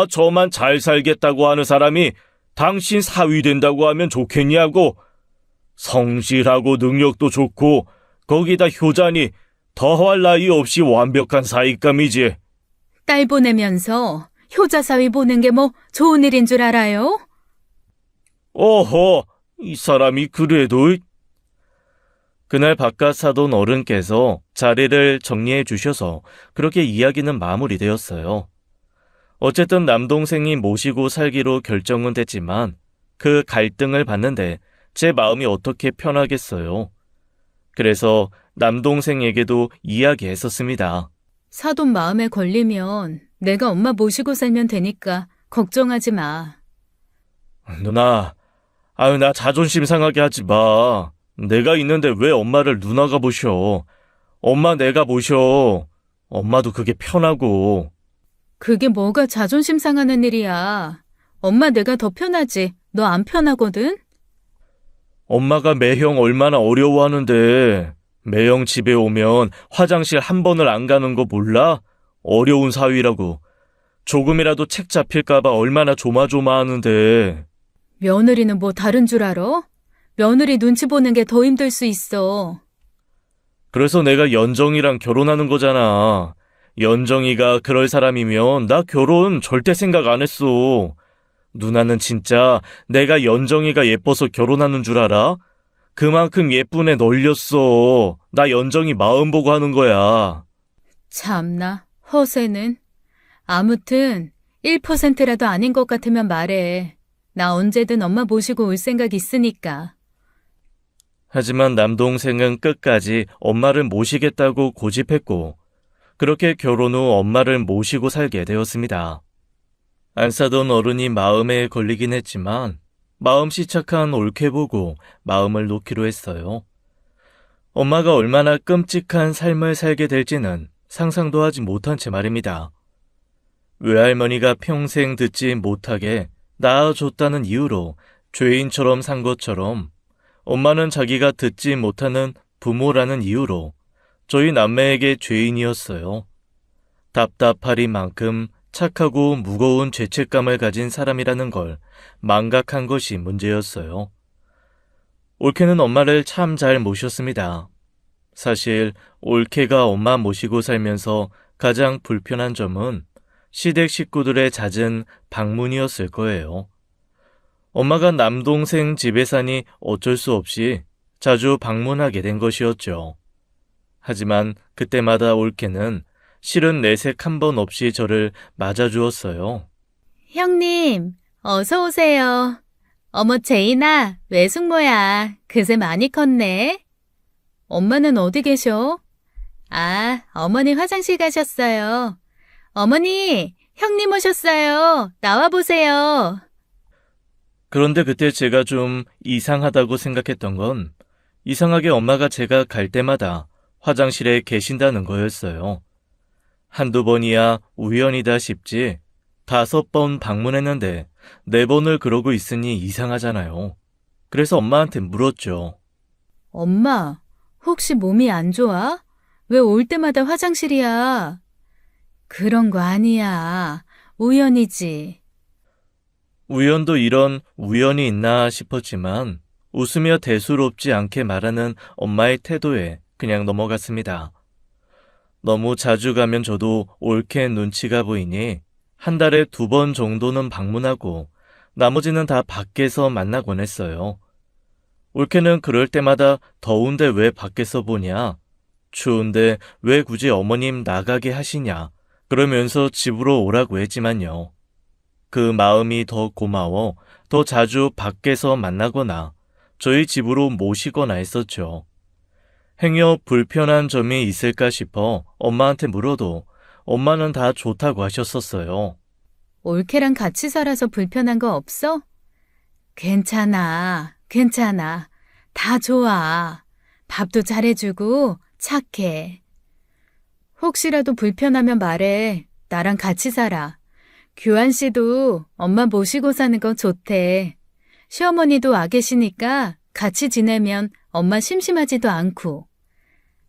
저만 잘 살겠다고 하는 사람이 당신 사위 된다고 하면 좋겠냐고. 성실하고 능력도 좋고 거기다 효자니 더할 나위 없이 완벽한 사익감이지. 딸 보내면서 효자 사위 보는 게 뭐 좋은 일인 줄 알아요? 어허, 이 사람이 그래도. 그날 바깥 사돈 어른께서 자리를 정리해 주셔서 그렇게 이야기는 마무리되었어요. 어쨌든 남동생이 모시고 살기로 결정은 됐지만 그 갈등을 봤는데 제 마음이 어떻게 편하겠어요. 그래서 남동생에게도 이야기했었습니다. 사돈 마음에 걸리면 내가 엄마 모시고 살면 되니까 걱정하지 마. 누나, 나 자존심 상하게 하지 마. 내가 있는데 왜 엄마를 누나가 모셔. 엄마 내가 모셔. 엄마도 그게 편하고. 그게 뭐가 자존심 상하는 일이야. 엄마 내가 더 편하지. 너 안 편하거든? 엄마가 매형 얼마나 어려워하는데 매형 집에 오면 화장실 한 번을 안 가는 거 몰라? 어려운 사위라고. 조금이라도 책 잡힐까봐 얼마나 조마조마하는데. 며느리는 뭐 다른 줄 알아? 며느리 눈치 보는 게 더 힘들 수 있어. 그래서 내가 연정이랑 결혼하는 거잖아. 연정이가 그럴 사람이면 나 결혼 절대 생각 안 했어. 누나는 진짜 내가 연정이가 예뻐서 결혼하는 줄 알아? 그만큼 예쁜 애 널렸어. 나 연정이 마음 보고 하는 거야. 참나, 허세는. 아무튼 1%라도 아닌 것 같으면 말해. 나 언제든 엄마 모시고 올 생각 있으니까. 하지만 남동생은 끝까지 엄마를 모시겠다고 고집했고 그렇게 결혼 후 엄마를 모시고 살게 되었습니다. 안사돈 어른이 마음에 걸리긴 했지만 마음씨 착한 올케 보고 마음을 놓기로 했어요. 엄마가 얼마나 끔찍한 삶을 살게 될지는 상상도 하지 못한 채 말입니다. 외할머니가 평생 듣지 못하게 낳아줬다는 이유로 죄인처럼 산 것처럼 엄마는 자기가 듣지 못하는 부모라는 이유로 저희 남매에게 죄인이었어요. 답답하리만큼 착하고 무거운 죄책감을 가진 사람이라는 걸 망각한 것이 문제였어요. 올케는 엄마를 참 잘 모셨습니다. 사실 올케가 엄마 모시고 살면서 가장 불편한 점은 시댁 식구들의 잦은 방문이었을 거예요. 엄마가 남동생 집에 사니 어쩔 수 없이 자주 방문하게 된 것이었죠. 하지만 그때마다 올케는 실은 내색 한 번 없이 저를 맞아주었어요. 형님, 어서 오세요. 어머 제인아, 외숙모야. 그새 많이 컸네. 엄마는 어디 계셔? 아, 어머니 화장실 가셨어요. 어머니, 형님 오셨어요. 나와보세요. 그런데 그때 제가 좀 이상하다고 생각했던 건 이상하게 엄마가 제가 갈 때마다 화장실에 계신다는 거였어요. 한두 번이야 우연이다 싶지 5번 방문했는데 4번을 그러고 있으니 이상하잖아요. 그래서 엄마한테 물었죠. 엄마, 혹시 몸이 안 좋아? 왜 올 때마다 화장실이야? 그런 거 아니야. 우연이지. 우연도 이런 우연이 있나 싶었지만 웃으며 대수롭지 않게 말하는 엄마의 태도에 그냥 넘어갔습니다. 너무 자주 가면 저도 옳게 눈치가 보이니 한 달에 2번 정도는 방문하고 나머지는 다 밖에서 만나곤 했어요. 올케는 그럴 때마다 더운데 왜 밖에서 보냐? 추운데 왜 굳이 어머님 나가게 하시냐? 그러면서 집으로 오라고 했지만요. 그 마음이 더 고마워 더 자주 밖에서 만나거나 저희 집으로 모시거나 했었죠. 행여 불편한 점이 있을까 싶어 엄마한테 물어도 엄마는 다 좋다고 하셨었어요. 올케랑 같이 살아서 불편한 거 없어? 괜찮아, 괜찮아. 다 좋아. 밥도 잘해주고 착해. 혹시라도 불편하면 말해. 나랑 같이 살아. 규환 씨도 엄마 모시고 사는 거 좋대. 시어머니도 와 계시니까 같이 지내면 엄마 심심하지도 않고.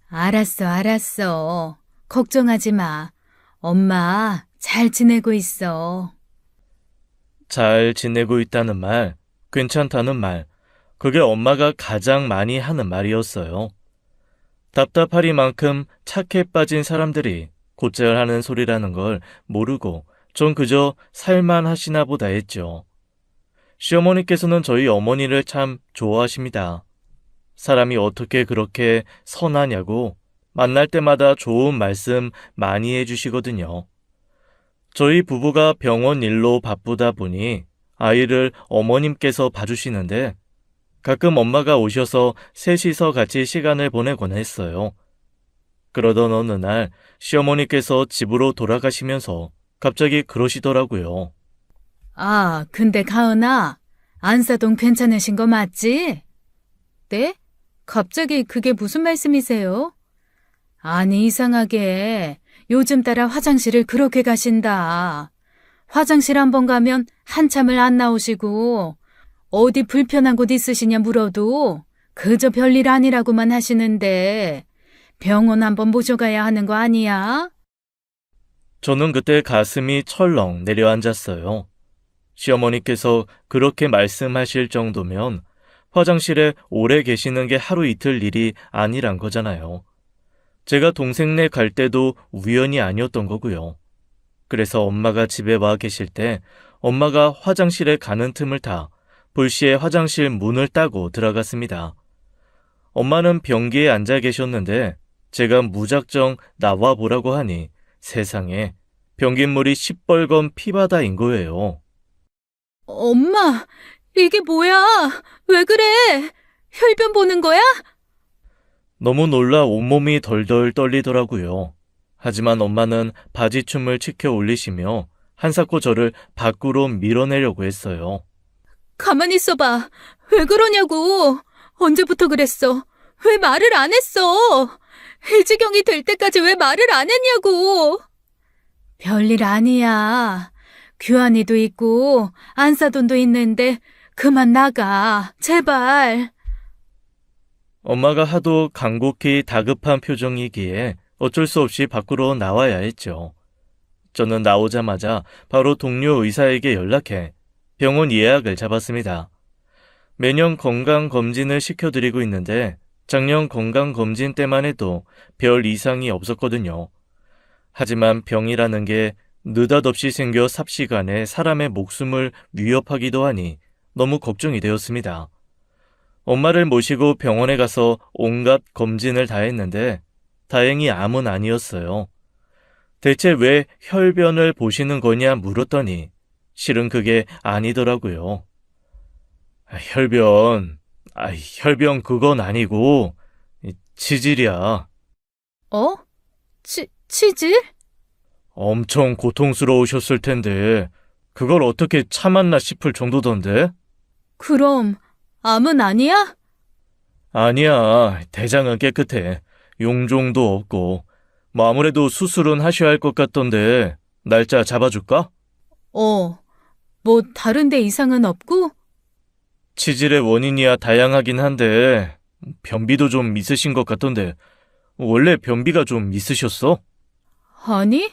알았어, 알았어. 걱정하지 마. 엄마 잘 지내고 있어. 잘 지내고 있다는 말, 괜찮다는 말, 그게 엄마가 가장 많이 하는 말이었어요. 답답하리만큼 착해 빠진 사람들이 곧잘 하는 소리라는 걸 모르고 전 그저 살만하시나 보다 했죠. 시어머니께서는 저희 어머니를 참 좋아하십니다. 사람이 어떻게 그렇게 선하냐고 만날 때마다 좋은 말씀 많이 해주시거든요. 저희 부부가 병원 일로 바쁘다 보니 아이를 어머님께서 봐주시는데 가끔 엄마가 오셔서 셋이서 같이 시간을 보내곤 했어요. 그러던 어느 날 시어머니께서 집으로 돌아가시면서 갑자기 그러시더라고요. 아, 근데 가은아, 안사동 괜찮으신 거 맞지? 네? 갑자기 그게 무슨 말씀이세요? 아니, 이상하게 요즘 따라 화장실을 그렇게 가신다. 화장실 한 번 가면 한참을 안 나오시고 어디 불편한 곳 있으시냐 물어도 그저 별일 아니라고만 하시는데 병원 한번 모셔가야 하는 거 아니야? 저는 그때 가슴이 철렁 내려앉았어요. 시어머니께서 그렇게 말씀하실 정도면 화장실에 오래 계시는 게 하루 이틀 일이 아니란 거잖아요. 제가 동생네 갈 때도 우연이 아니었던 거고요. 그래서 엄마가 집에 와 계실 때 엄마가 화장실에 가는 틈을 타 불시에 화장실 문을 따고 들어갔습니다. 엄마는 변기에 앉아 계셨는데 제가 무작정 나와 보라고 하니 세상에 변기물이 시뻘건 피바다인 거예요. 엄마, 이게 뭐야? 왜 그래? 혈변 보는 거야? 너무 놀라 온몸이 덜덜 떨리더라고요. 하지만 엄마는 바지춤을 치켜 올리시며 한사코 저를 밖으로 밀어내려고 했어요. 가만히 있어봐. 왜 그러냐고. 언제부터 그랬어? 왜 말을 안 했어? 이 지경이 될 때까지 왜 말을 안 했냐고. 별일 아니야. 규환이도 있고 안사돈도 있는데 그만 나가. 제발. 엄마가 하도 간곡히 다급한 표정이기에 어쩔 수 없이 밖으로 나와야 했죠. 저는 나오자마자 바로 동료 의사에게 연락해 병원 예약을 잡았습니다. 매년 건강검진을 시켜드리고 있는데 작년 건강검진 때만 해도 별 이상이 없었거든요. 하지만 병이라는 게 느닷없이 생겨 삽시간에 사람의 목숨을 위협하기도 하니 너무 걱정이 되었습니다. 엄마를 모시고 병원에 가서 온갖 검진을 다 했는데 다행히 암은 아니었어요. 대체 왜 혈변을 보시는 거냐 물었더니 실은 그게 아니더라고요. 혈변 그건 아니고 치질이야. 어? 치질? 엄청 고통스러우셨을 텐데 그걸 어떻게 참았나 싶을 정도던데? 그럼 암은 아니야? 아니야, 대장은 깨끗해. 용종도 없고 뭐 아무래도 수술은 하셔야 할 것 같던데 날짜 잡아줄까? 뭐 다른 데 이상은 없고? 치질의 원인이야 다양하긴 한데 변비도 좀 있으신 것 같던데 원래 변비가 좀 있으셨어? 아니,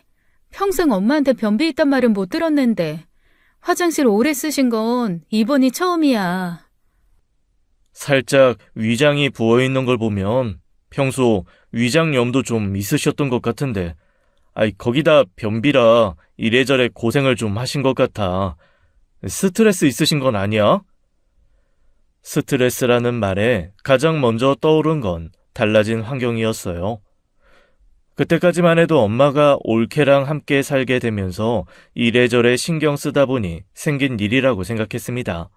평생 엄마한테 변비 있단 말은 못 들었는데 화장실 오래 쓰신 건 이번이 처음이야. 살짝 위장이 부어있는 걸 보면 평소 위장염도 좀 있으셨던 것 같은데 거기다 변비라 이래저래 고생을 좀 하신 것 같아. 스트레스 있으신 건 아니야? 스트레스라는 말에 가장 먼저 떠오른 건 달라진 환경이었어요. 그때까지만 해도 엄마가 올케랑 함께 살게 되면서 이래저래 신경 쓰다 보니 생긴 일이라고 생각했습니다.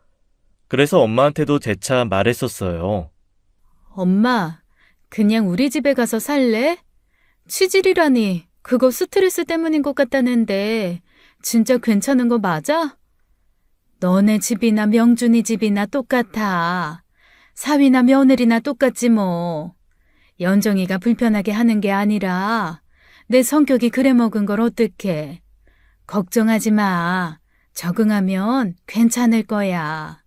그래서 엄마한테도 재차 말했었어요. 엄마, 그냥 우리 집에 가서 살래? 치질이라니, 그거 스트레스 때문인 것 같다는데 진짜 괜찮은 거 맞아? 너네 집이나 명준이 집이나 똑같아. 사위나 며느리나 똑같지 뭐. 연정이가 불편하게 하는 게 아니라 내 성격이 그래 먹은 걸 어떡해. 걱정하지 마. 적응하면 괜찮을 거야.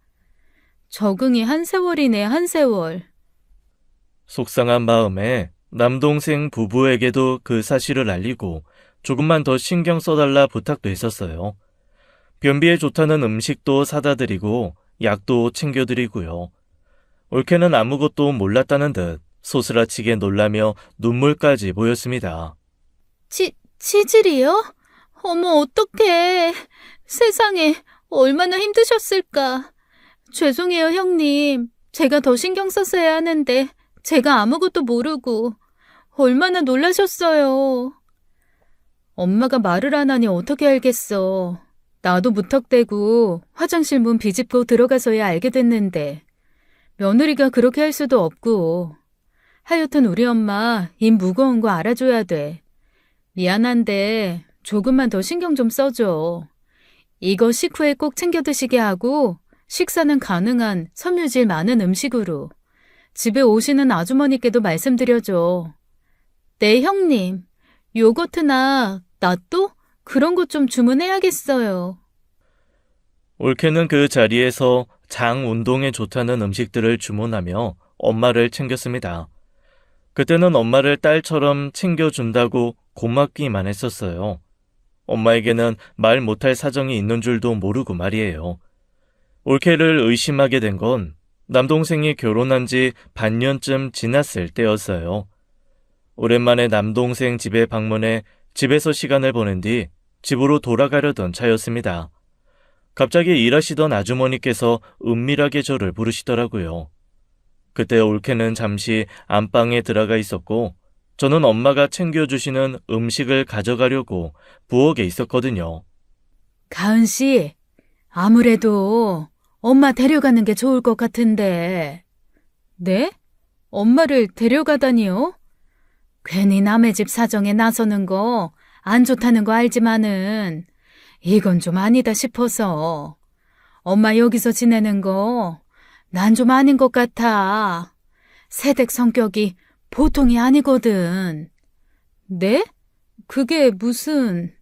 적응이 한 세월이네, 한 세월. 속상한 마음에 남동생 부부에게도 그 사실을 알리고 조금만 더 신경 써달라 부탁도 했었어요. 변비에 좋다는 음식도 사다 드리고 약도 챙겨드리고요. 올케는 아무것도 몰랐다는 듯 소스라치게 놀라며 눈물까지 보였습니다. 치질이요? 어머, 어떡해. 세상에, 얼마나 힘드셨을까. 죄송해요, 형님. 제가 더 신경 썼어야 하는데, 제가 아무것도 모르고. 얼마나 놀라셨어요. 엄마가 말을 안 하니 어떻게 알겠어. 나도 무턱대고 화장실 문 비집고 들어가서야 알게 됐는데, 며느리가 그렇게 할 수도 없고. 하여튼 우리 엄마 입 무거운 거 알아줘야 돼. 미안한데 조금만 더 신경 좀 써줘. 이거 식후에 꼭 챙겨 드시게 하고 식사는 가능한 섬유질 많은 음식으로. 집에 오시는 아주머니께도 말씀드려줘. 네, 형님. 요거트나 나또 그런 것 좀 주문해야겠어요. 올케는 그 자리에서 장 운동에 좋다는 음식들을 주문하며 엄마를 챙겼습니다. 그때는 엄마를 딸처럼 챙겨준다고 고맙기만 했었어요. 엄마에게는 말 못할 사정이 있는 줄도 모르고 말이에요. 올케를 의심하게 된 건 남동생이 결혼한 지 반년쯤 지났을 때였어요. 오랜만에 남동생 집에 방문해 집에서 시간을 보낸 뒤 집으로 돌아가려던 차였습니다. 갑자기 일하시던 아주머니께서 은밀하게 저를 부르시더라고요. 그때 올케는 잠시 안방에 들어가 있었고 저는 엄마가 챙겨주시는 음식을 가져가려고 부엌에 있었거든요. 가은 씨, 아무래도 엄마 데려가는 게 좋을 것 같은데. 네? 엄마를 데려가다니요? 괜히 남의 집 사정에 나서는 거 안 좋다는 거 알지만은 이건 좀 아니다 싶어서. 엄마 여기서 지내는 거 난 좀 아닌 것 같아. 새댁 성격이 보통이 아니거든. 네? 그게 무슨...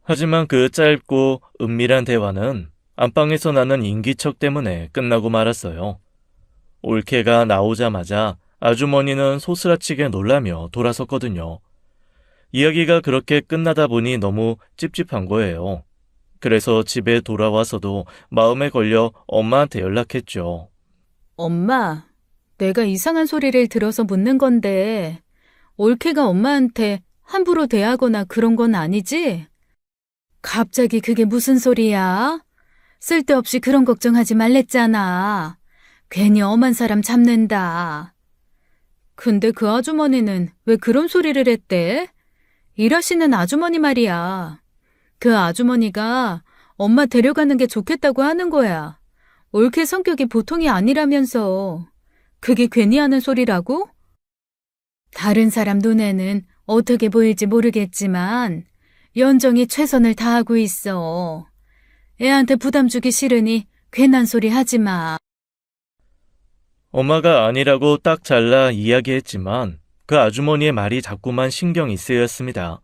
하지만 그 짧고 은밀한 대화는 안방에서 나는 인기척 때문에 끝나고 말았어요. 올케가 나오자마자 아주머니는 소스라치게 놀라며 돌아섰거든요. 이야기가 그렇게 끝나다 보니 너무 찝찝한 거예요. 그래서 집에 돌아와서도 마음에 걸려 엄마한테 연락했죠. 엄마, 내가 이상한 소리를 들어서 묻는 건데 올케가 엄마한테 함부로 대하거나 그런 건 아니지? 갑자기 그게 무슨 소리야? 쓸데없이 그런 걱정하지 말랬잖아. 괜히 엄한 사람 잡는다. 근데 그 아주머니는 왜 그런 소리를 했대? 일하시는 아주머니 말이야. 그 아주머니가 엄마 데려가는 게 좋겠다고 하는 거야. 올케 성격이 보통이 아니라면서. 그게 괜히 하는 소리라고? 다른 사람 눈에는 어떻게 보일지 모르겠지만 연정이 최선을 다하고 있어. 애한테 부담 주기 싫으니 괜한 소리 하지 마. 엄마가 아니라고 딱 잘라 이야기했지만 그 아주머니의 말이 자꾸만 신경이 쓰였습니다.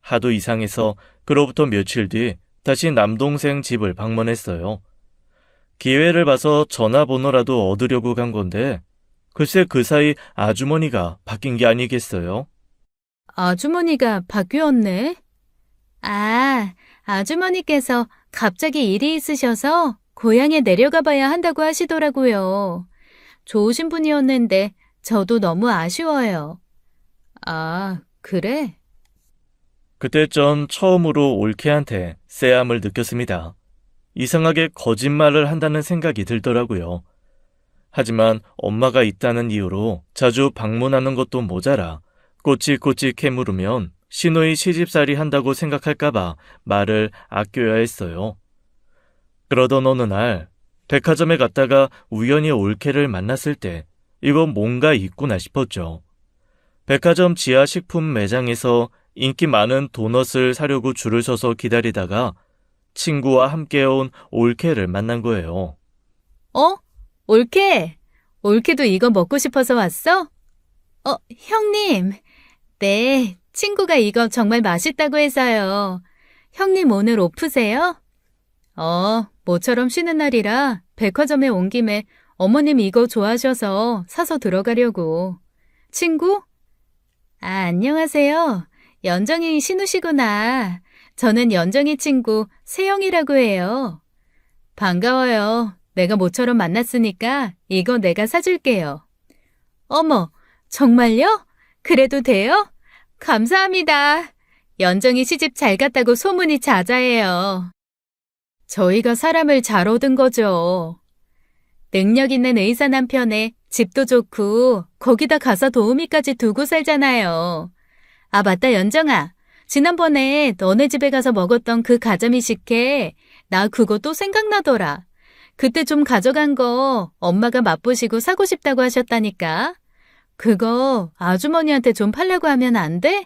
하도 이상해서 그로부터 며칠 뒤 다시 남동생 집을 방문했어요. 기회를 봐서 전화번호라도 얻으려고 간 건데 글쎄 그 사이 아주머니가 바뀐 게 아니겠어요? 아주머니가 바뀌었네. 아, 아주머니께서 갑자기 일이 있으셔서 고향에 내려가 봐야 한다고 하시더라고요. 좋으신 분이었는데 저도 너무 아쉬워요. 아, 그래? 그때 전 처음으로 올케한테 쎄함을 느꼈습니다. 이상하게 거짓말을 한다는 생각이 들더라고요. 하지만 엄마가 있다는 이유로 자주 방문하는 것도 모자라 꼬치꼬치 캐물으면 시누이 시집살이 한다고 생각할까봐 말을 아껴야 했어요. 그러던 어느 날 백화점에 갔다가 우연히 올케를 만났을 때 이건 뭔가 있구나 싶었죠. 백화점 지하 식품 매장에서 인기 많은 도넛을 사려고 줄을 서서 기다리다가 친구와 함께 온 올케를 만난 거예요. 어? 올케? 올케도 이거 먹고 싶어서 왔어? 형님. 네, 친구가 이거 정말 맛있다고 해서요. 형님 오늘 오프세요? 모처럼 쉬는 날이라 백화점에 온 김에 어머님 이거 좋아하셔서 사서 들어가려고. 친구? 아, 안녕하세요. 연정이 신우시구나. 저는 연정이 친구 세영이라고 해요. 반가워요. 내가 모처럼 만났으니까 이거 내가 사줄게요. 어머, 정말요? 그래도 돼요? 감사합니다. 연정이 시집 잘 갔다고 소문이 자자해요. 저희가 사람을 잘 얻은 거죠. 능력 있는 의사 남편에 집도 좋고 거기다 가서 도우미까지 두고 살잖아요. 아, 맞다, 연정아. 지난번에 너네 집에 가서 먹었던 그 가자미 식혜, 나 그거 또 생각나더라. 그때 좀 가져간 거 엄마가 맛보시고 사고 싶다고 하셨다니까. 그거 아주머니한테 좀 팔려고 하면 안 돼?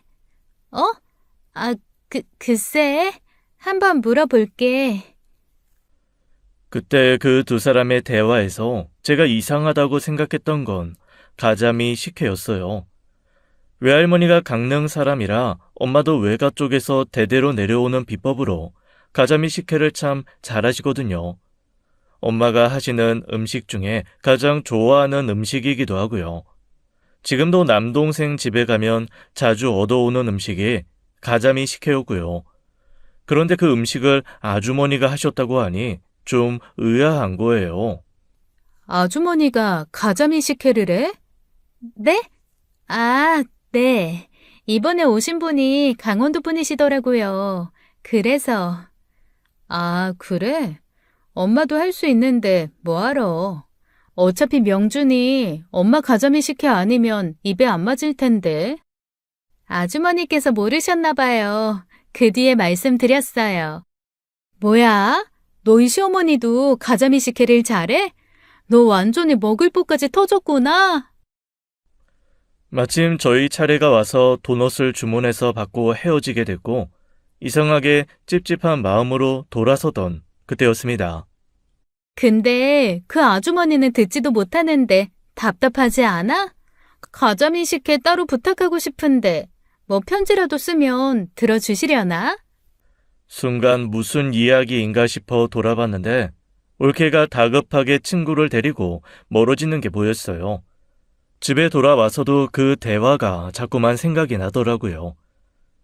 글쎄. 한번 물어볼게. 그때 그 두 사람의 대화에서 제가 이상하다고 생각했던 건 가자미 식혜였어요. 외할머니가 강릉 사람이라 엄마도 외가 쪽에서 대대로 내려오는 비법으로 가자미 식혜를 참 잘하시거든요. 엄마가 하시는 음식 중에 가장 좋아하는 음식이기도 하고요. 지금도 남동생 집에 가면 자주 얻어오는 음식이 가자미 식혜였고요. 그런데 그 음식을 아주머니가 하셨다고 하니 좀 의아한 거예요. 아주머니가 가자미 식혜를 해? 네? 아, 네. 이번에 오신 분이 강원도 분이시더라고요. 그래서. 아, 그래? 엄마도 할 수 있는데 뭐하러. 어차피 명준이 엄마 가자미 식혜 아니면 입에 안 맞을 텐데. 아주머니께서 모르셨나 봐요. 그 뒤에 말씀드렸어요. 뭐야? 너희 시어머니도 가자미 식혜를 잘해? 너 완전히 먹을 것까지 터졌구나. 마침 저희 차례가 와서 도넛을 주문해서 받고 헤어지게 됐고 이상하게 찝찝한 마음으로 돌아서던 그때였습니다. 근데 그 아주머니는 듣지도 못하는데 답답하지 않아? 가자미 식혜 따로 부탁하고 싶은데 뭐 편지라도 쓰면 들어주시려나? 순간 무슨 이야기인가 싶어 돌아봤는데 올케가 다급하게 친구를 데리고 멀어지는 게 보였어요. 집에 돌아와서도 그 대화가 자꾸만 생각이 나더라고요.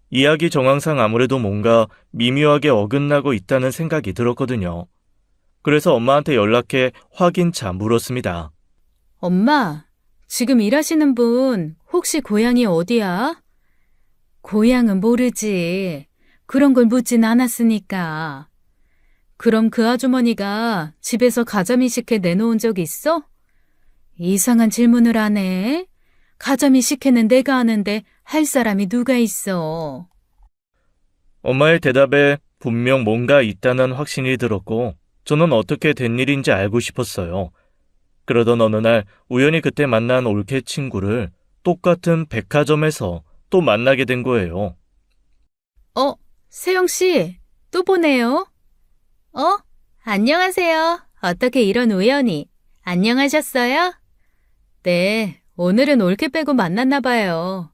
이야기 정황상 아무래도 뭔가 미묘하게 어긋나고 있다는 생각이 들었거든요. 그래서 엄마한테 연락해 확인차 물었습니다. 엄마, 지금 일하시는 분 혹시 고향이 어디야? 고향은 모르지. 그런 걸 묻진 않았으니까. 그럼 그 아주머니가 집에서 가자미 식혜 내놓은 적 있어? 이상한 질문을 하네. 가자미 식혜는 내가 아는데 할 사람이 누가 있어. 엄마의 대답에 분명 뭔가 있다는 확신이 들었고 저는 어떻게 된 일인지 알고 싶었어요. 그러던 어느 날 우연히 그때 만난 올케 친구를 똑같은 백화점에서 또 만나게 된 거예요. 세영 씨, 또 보네요. 안녕하세요. 어떻게 이런 우연히. 안녕하셨어요? 네, 오늘은 올케 빼고 만났나 봐요.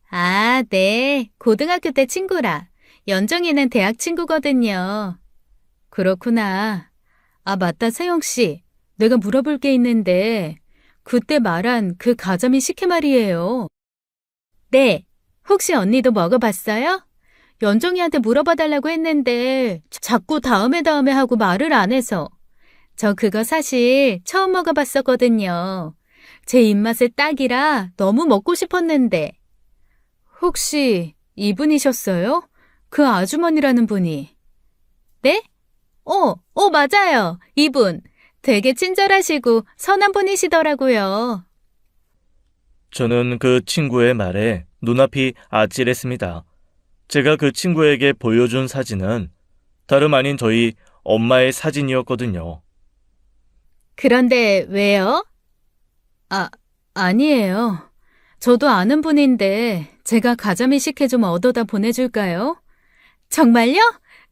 아, 네. 고등학교 때 친구라. 연정이는 대학 친구거든요. 그렇구나. 아, 맞다, 세영 씨. 내가 물어볼 게 있는데, 그때 말한 그 가자미 식혜 말이에요. 네. 혹시 언니도 먹어봤어요? 연정이한테 물어봐 달라고 했는데, 자꾸 다음에 하고 말을 안 해서. 저 그거 사실 처음 먹어봤었거든요. 제 입맛에 딱이라 너무 먹고 싶었는데. 혹시 이분이셨어요? 그 아주머니라는 분이. 네? 맞아요. 이분. 되게 친절하시고 선한 분이시더라고요. 저는 그 친구의 말에 눈앞이 아찔했습니다. 제가 그 친구에게 보여준 사진은 다름 아닌 저희 엄마의 사진이었거든요. 그런데 왜요? 아, 아니에요. 저도 아는 분인데 제가 가자미 식혜 좀 얻어다 보내줄까요? 정말요?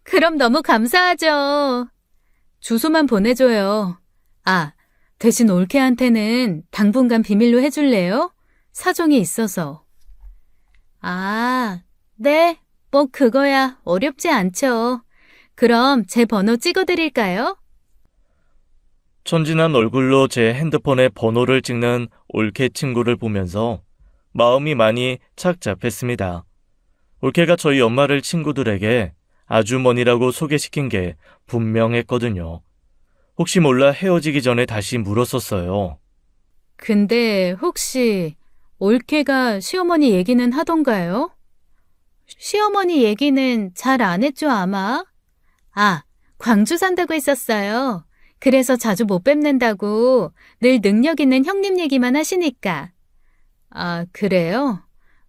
그럼 너무 감사하죠. 주소만 보내줘요. 아, 대신 올케한테는 당분간 비밀로 해줄래요? 사정이 있어서. 아, 네. 뭐 그거야 어렵지 않죠. 그럼 제 번호 찍어드릴까요? 천진한 얼굴로 제 핸드폰에 번호를 찍는 올케 친구를 보면서 마음이 많이 착잡했습니다. 올케가 저희 엄마를 친구들에게 아주머니라고 소개시킨 게 분명했거든요. 혹시 몰라 헤어지기 전에 다시 물었었어요. 근데 혹시 올케가 시어머니 얘기는 하던가요? 시어머니 얘기는 잘 안 했죠, 아마? 아, 광주 산다고 했었어요. 그래서 자주 못 뵙는다고 늘 능력 있는 형님 얘기만 하시니까. 아, 그래요?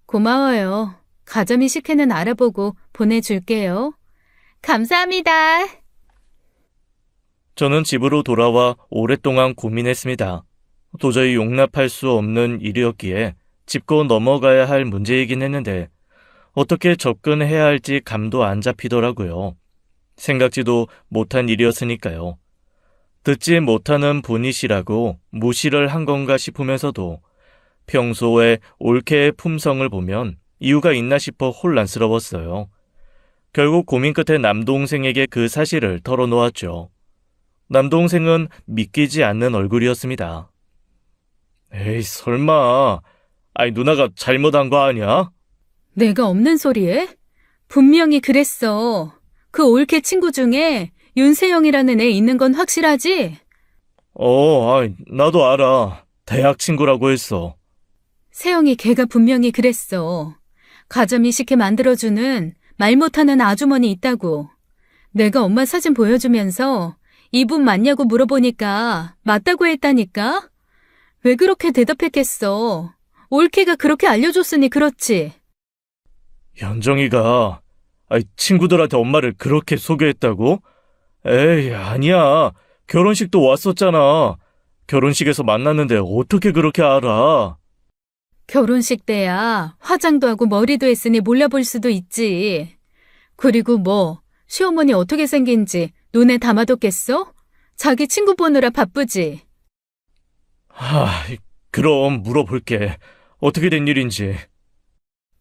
고마워요. 가자미 식혜는 알아보고 보내줄게요. 감사합니다. 저는 집으로 돌아와 오랫동안 고민했습니다. 도저히 용납할 수 없는 일이었기에 짚고 넘어가야 할 문제이긴 했는데 어떻게 접근해야 할지 감도 안 잡히더라고요. 생각지도 못한 일이었으니까요. 듣지 못하는 분이시라고 무시를 한 건가 싶으면서도 평소에 올케의 품성을 보면 이유가 있나 싶어 혼란스러웠어요. 결국 고민 끝에 남동생에게 그 사실을 털어놓았죠. 남동생은 믿기지 않는 얼굴이었습니다. 에이, 설마. 아니, 누나가 잘못한 거 아니야? 내가 없는 소리에? 분명히 그랬어. 그 올케 친구 중에 윤세영이라는 애 있는 건 확실하지? 나도 알아. 대학 친구라고 했어. 세영이 걔가 분명히 그랬어. 가자미 식혜 만들어주는 말 못하는 아주머니 있다고. 내가 엄마 사진 보여주면서 이분 맞냐고 물어보니까 맞다고 했다니까? 왜 그렇게 대답했겠어? 올케가 그렇게 알려줬으니 그렇지. 연정이가 친구들한테 엄마를 그렇게 소개했다고? 에이, 아니야. 결혼식도 왔었잖아. 결혼식에서 만났는데 어떻게 그렇게 알아? 결혼식 때야 화장도 하고 머리도 했으니 몰라볼 수도 있지. 그리고 뭐 시어머니 어떻게 생긴지 눈에 담아뒀겠어? 자기 친구 보느라 바쁘지. 그럼 물어볼게. 어떻게 된 일인지.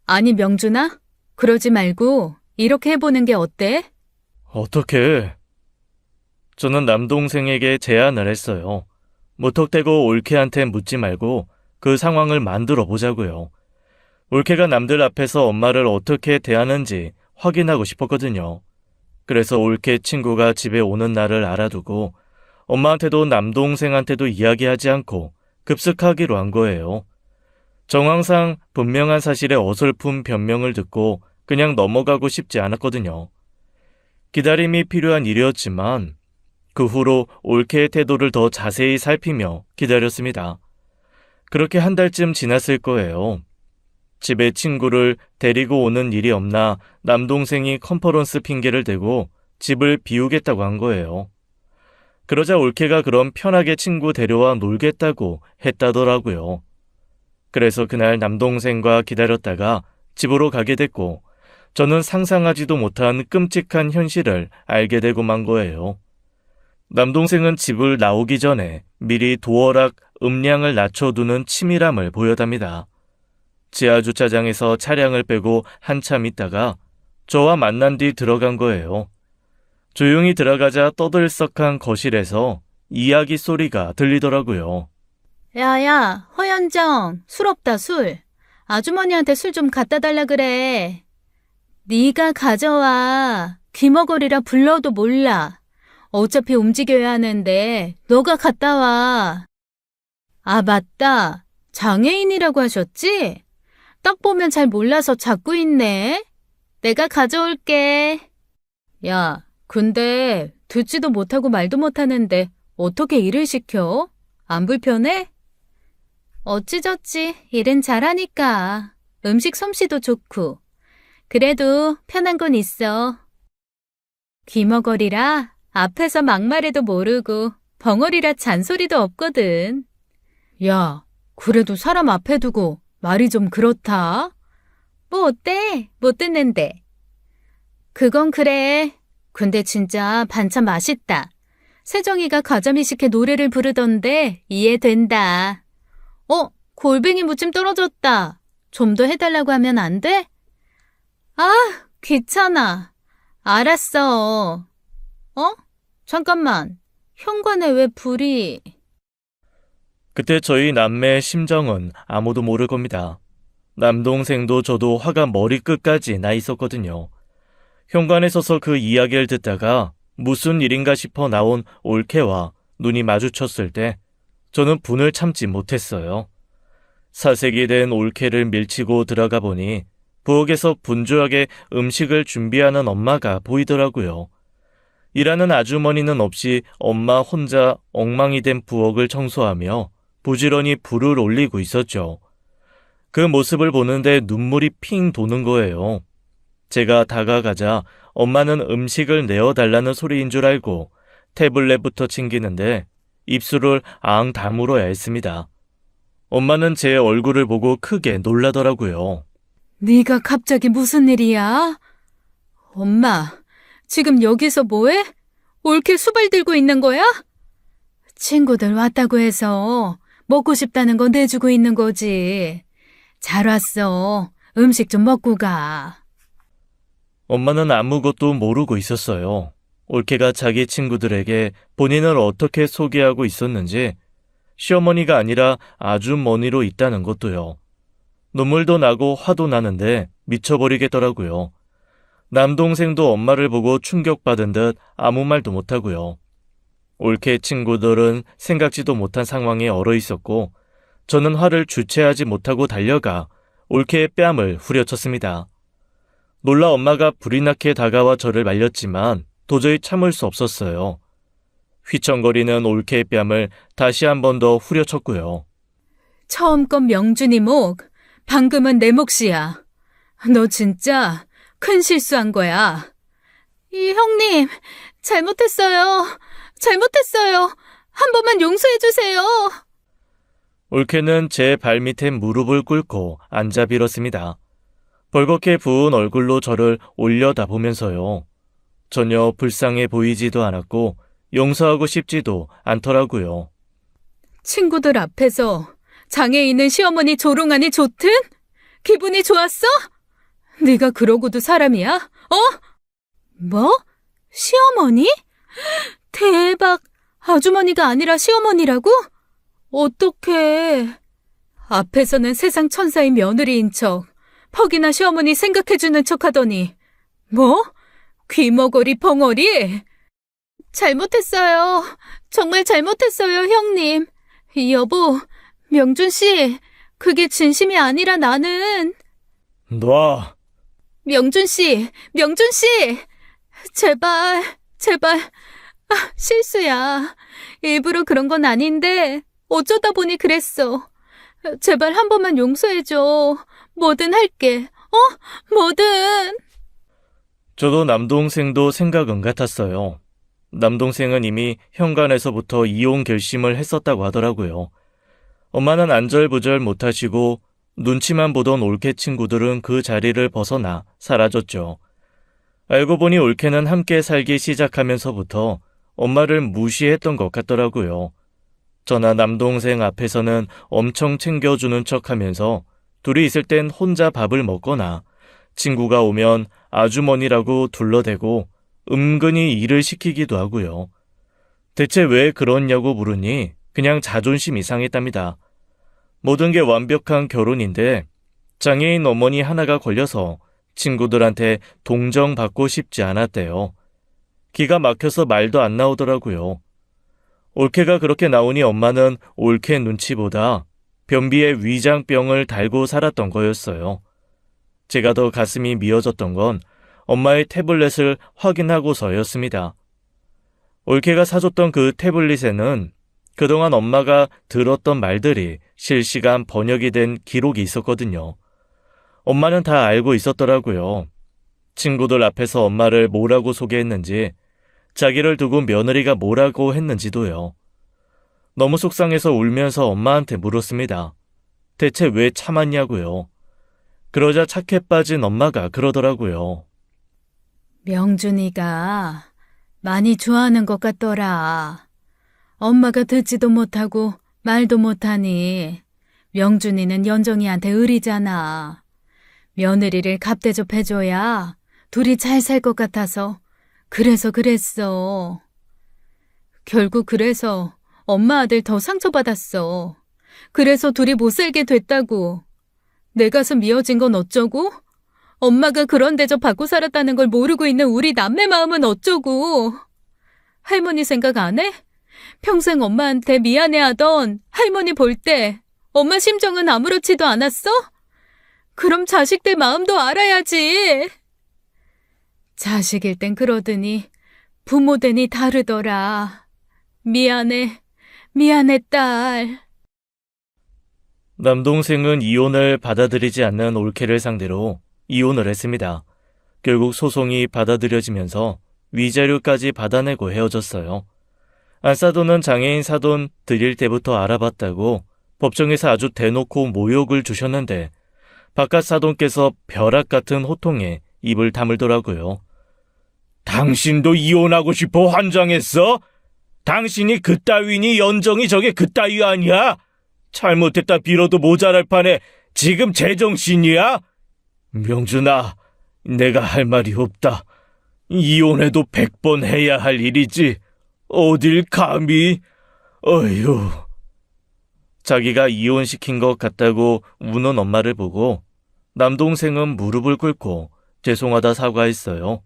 아니 명준아, 그러지 말고 이렇게 해보는 게 어때? 어떻게? 저는 남동생에게 제안을 했어요. 무턱대고 올케한테 묻지 말고 그 상황을 만들어 보자고요. 올케가 남들 앞에서 엄마를 어떻게 대하는지 확인하고 싶었거든요. 그래서 올케 친구가 집에 오는 날을 알아두고 엄마한테도 남동생한테도 이야기하지 않고 급습하기로 한 거예요. 정황상 분명한 사실에 어설픈 변명을 듣고 그냥 넘어가고 싶지 않았거든요. 기다림이 필요한 일이었지만 그 후로 올케의 태도를 더 자세히 살피며 기다렸습니다. 그렇게 한 달쯤 지났을 거예요. 집에 친구를 데리고 오는 일이 없나 남동생이 컨퍼런스 핑계를 대고 집을 비우겠다고 한 거예요. 그러자 올케가 그럼 편하게 친구 데려와 놀겠다고 했다더라고요. 그래서 그날 남동생과 기다렸다가 집으로 가게 됐고 저는 상상하지도 못한 끔찍한 현실을 알게 되고 만 거예요. 남동생은 집을 나오기 전에 미리 도어락 음량을 낮춰두는 치밀함을 보여답니다. 지하주차장에서 차량을 빼고 한참 있다가 저와 만난 뒤 들어간 거예요. 조용히 들어가자 떠들썩한 거실에서 이야기 소리가 들리더라고요. 야야, 허연정, 술 없다, 술. 아주머니한테 술 좀 갖다 달라 그래. 네가 가져와. 귀머거리라 불러도 몰라. 어차피 움직여야 하는데 너가 갔다 와. 아, 맞다. 장애인이라고 하셨지? 딱 보면 잘 몰라서 잡고 있네. 내가 가져올게. 야, 근데 듣지도 못하고 말도 못하는데 어떻게 일을 시켜? 안 불편해? 어찌저찌 일은 잘하니까. 음식 솜씨도 좋고. 그래도 편한 건 있어. 귀머거리라 앞에서 막말해도 모르고 벙어리라 잔소리도 없거든. 야, 그래도 사람 앞에 두고 말이 좀 그렇다. 뭐 어때? 못 듣는데. 그건 그래. 근데 진짜 반찬 맛있다. 세정이가 가자미식회 노래를 부르던데 이해된다. 골뱅이 무침 떨어졌다. 좀 더 해달라고 하면 안 돼? 아, 귀찮아. 알았어. 잠깐만. 현관에 왜 불이... 그때 저희 남매의 심정은 아무도 모를 겁니다. 남동생도 저도 화가 머리끝까지 나 있었거든요. 현관에 서서 그 이야기를 듣다가 무슨 일인가 싶어 나온 올케와 눈이 마주쳤을 때 저는 분을 참지 못했어요. 사색이 된 올케를 밀치고 들어가 보니 부엌에서 분주하게 음식을 준비하는 엄마가 보이더라고요. 일하는 아주머니는 없이 엄마 혼자 엉망이 된 부엌을 청소하며 부지런히 불을 올리고 있었죠. 그 모습을 보는데 눈물이 핑 도는 거예요. 제가 다가가자 엄마는 음식을 내어달라는 소리인 줄 알고 태블릿부터 챙기는데 입술을 앙 다물어야 했습니다. 엄마는 제 얼굴을 보고 크게 놀라더라고요. 네가 갑자기 무슨 일이야? 엄마, 지금 여기서 뭐해? 올케 수발 들고 있는 거야? 친구들 왔다고 해서 먹고 싶다는 거 내주고 있는 거지. 잘 왔어. 음식 좀 먹고 가. 엄마는 아무것도 모르고 있었어요. 올케가 자기 친구들에게 본인을 어떻게 소개하고 있었는지, 시어머니가 아니라 아주머니로 있다는 것도요. 눈물도 나고 화도 나는데 미쳐버리겠더라고요. 남동생도 엄마를 보고 충격받은 듯 아무 말도 못하고요. 올케 친구들은 생각지도 못한 상황에 얼어 있었고 저는 화를 주체하지 못하고 달려가 올케의 뺨을 후려쳤습니다. 놀라 엄마가 불이 나게 다가와 저를 말렸지만 도저히 참을 수 없었어요. 휘청거리는 올케의 뺨을 다시 한 번 더 후려쳤고요. 처음 건 명준이 목, 방금은 내 몫이야. 너 진짜 큰 실수한 거야. 이 형님, 잘못했어요. 잘못했어요. 한 번만 용서해 주세요. 올케는 제 발밑에 무릎을 꿇고 앉아 빌었습니다. 벌겋게 부은 얼굴로 저를 올려다보면서요. 전혀 불쌍해 보이지도 않았고 용서하고 싶지도 않더라고요. 친구들 앞에서 장애인은 시어머니 조롱하니 좋든? 기분이 좋았어? 네가 그러고도 사람이야? 뭐? 시어머니? 대박! 아주머니가 아니라 시어머니라고? 어떡해. 앞에서는 세상 천사의 며느리인 척, 퍽이나 시어머니 생각해주는 척 하더니 뭐? 귀머거리 벙어리? 잘못했어요. 정말 잘못했어요, 형님. 여보, 명준 씨, 그게 진심이 아니라 나는... 놔! 명준 씨, 명준 씨! 제발, 제발. 실수야. 일부러 그런 건 아닌데 어쩌다 보니 그랬어. 제발 한 번만 용서해줘. 뭐든 할게. 뭐든. 저도 남동생도 생각은 같았어요. 남동생은 이미 현관에서부터 이혼 결심을 했었다고 하더라고요. 엄마는 안절부절 못하시고 눈치만 보던 올케 친구들은 그 자리를 벗어나 사라졌죠. 알고 보니 올케는 함께 살기 시작하면서부터 엄마를 무시했던 것 같더라고요. 저나 남동생 앞에서는 엄청 챙겨주는 척 하면서 둘이 있을 땐 혼자 밥을 먹거나 친구가 오면 아주머니라고 둘러대고 은근히 일을 시키기도 하고요. 대체 왜 그러냐고 물으니 그냥 자존심이 상했답니다. 모든 게 완벽한 결혼인데 장애인 어머니 하나가 걸려서 친구들한테 동정받고 싶지 않았대요. 기가 막혀서 말도 안 나오더라고요. 올케가 그렇게 나오니 엄마는 올케 눈치보다 변비에 위장병을 달고 살았던 거였어요. 제가 더 가슴이 미어졌던 건 엄마의 태블릿을 확인하고서였습니다. 올케가 사줬던 그 태블릿에는 그동안 엄마가 들었던 말들이 실시간 번역이 된 기록이 있었거든요. 엄마는 다 알고 있었더라고요. 친구들 앞에서 엄마를 뭐라고 소개했는지, 자기를 두고 며느리가 뭐라고 했는지도요. 너무 속상해서 울면서 엄마한테 물었습니다. 대체 왜 참았냐고요. 그러자 착해 빠진 엄마가 그러더라고요. 명준이가 많이 좋아하는 것 같더라. 엄마가 듣지도 못하고 말도 못하니 명준이는 연정이한테 의리잖아. 며느리를 갑대접해줘야 둘이 잘 살 것 같아서 그래서 그랬어. 결국 그래서 엄마 아들 더 상처받았어. 그래서 둘이 못 살게 됐다고. 내 가슴 미어진 건 어쩌고? 엄마가 그런 대접 받고 살았다는 걸 모르고 있는 우리 남매 마음은 어쩌고? 할머니 생각 안 해? 평생 엄마한테 미안해하던 할머니 볼 때 엄마 심정은 아무렇지도 않았어? 그럼 자식들 마음도 알아야지. 자식일 땐 그러더니 부모 되니 다르더라. 미안해, 미안해 딸. 남동생은 이혼을 받아들이지 않는 올케를 상대로 이혼을 했습니다. 결국 소송이 받아들여지면서 위자료까지 받아내고 헤어졌어요. 안사돈은 장애인 사돈 드릴 때부터 알아봤다고 법정에서 아주 대놓고 모욕을 주셨는데 바깥 사돈께서 벼락 같은 호통에 입을 다물더라고요. 당신도 이혼하고 싶어 환장했어? 당신이 그따위니 연정이 저게 그따위 아니야? 잘못했다 빌어도 모자랄 판에 지금 제정신이야? 명준아, 내가 할 말이 없다. 이혼해도 100번 해야 할 일이지. 어딜 감히? 어휴. 자기가 이혼시킨 것 같다고 우는 엄마를 보고 남동생은 무릎을 꿇고 죄송하다 사과했어요.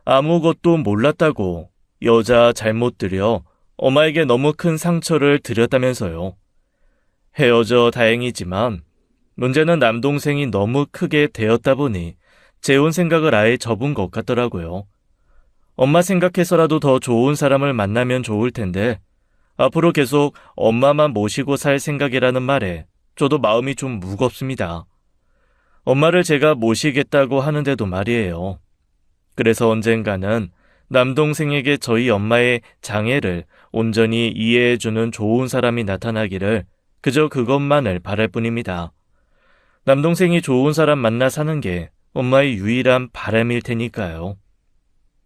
아무것도 몰랐다고 여자 잘못 들여 엄마에게 너무 큰 상처를 드렸다면서요. 헤어져 다행이지만 문제는 남동생이 너무 크게 되었다 보니 재혼 생각을 아예 접은 것 같더라고요. 엄마 생각해서라도 더 좋은 사람을 만나면 좋을 텐데 앞으로 계속 엄마만 모시고 살 생각이라는 말에 저도 마음이 좀 무겁습니다. 엄마를 제가 모시겠다고 하는데도 말이에요. 그래서 언젠가는 남동생에게 저희 엄마의 장애를 온전히 이해해주는 좋은 사람이 나타나기를 그저 그것만을 바랄 뿐입니다. 남동생이 좋은 사람 만나 사는 게 엄마의 유일한 바람일 테니까요.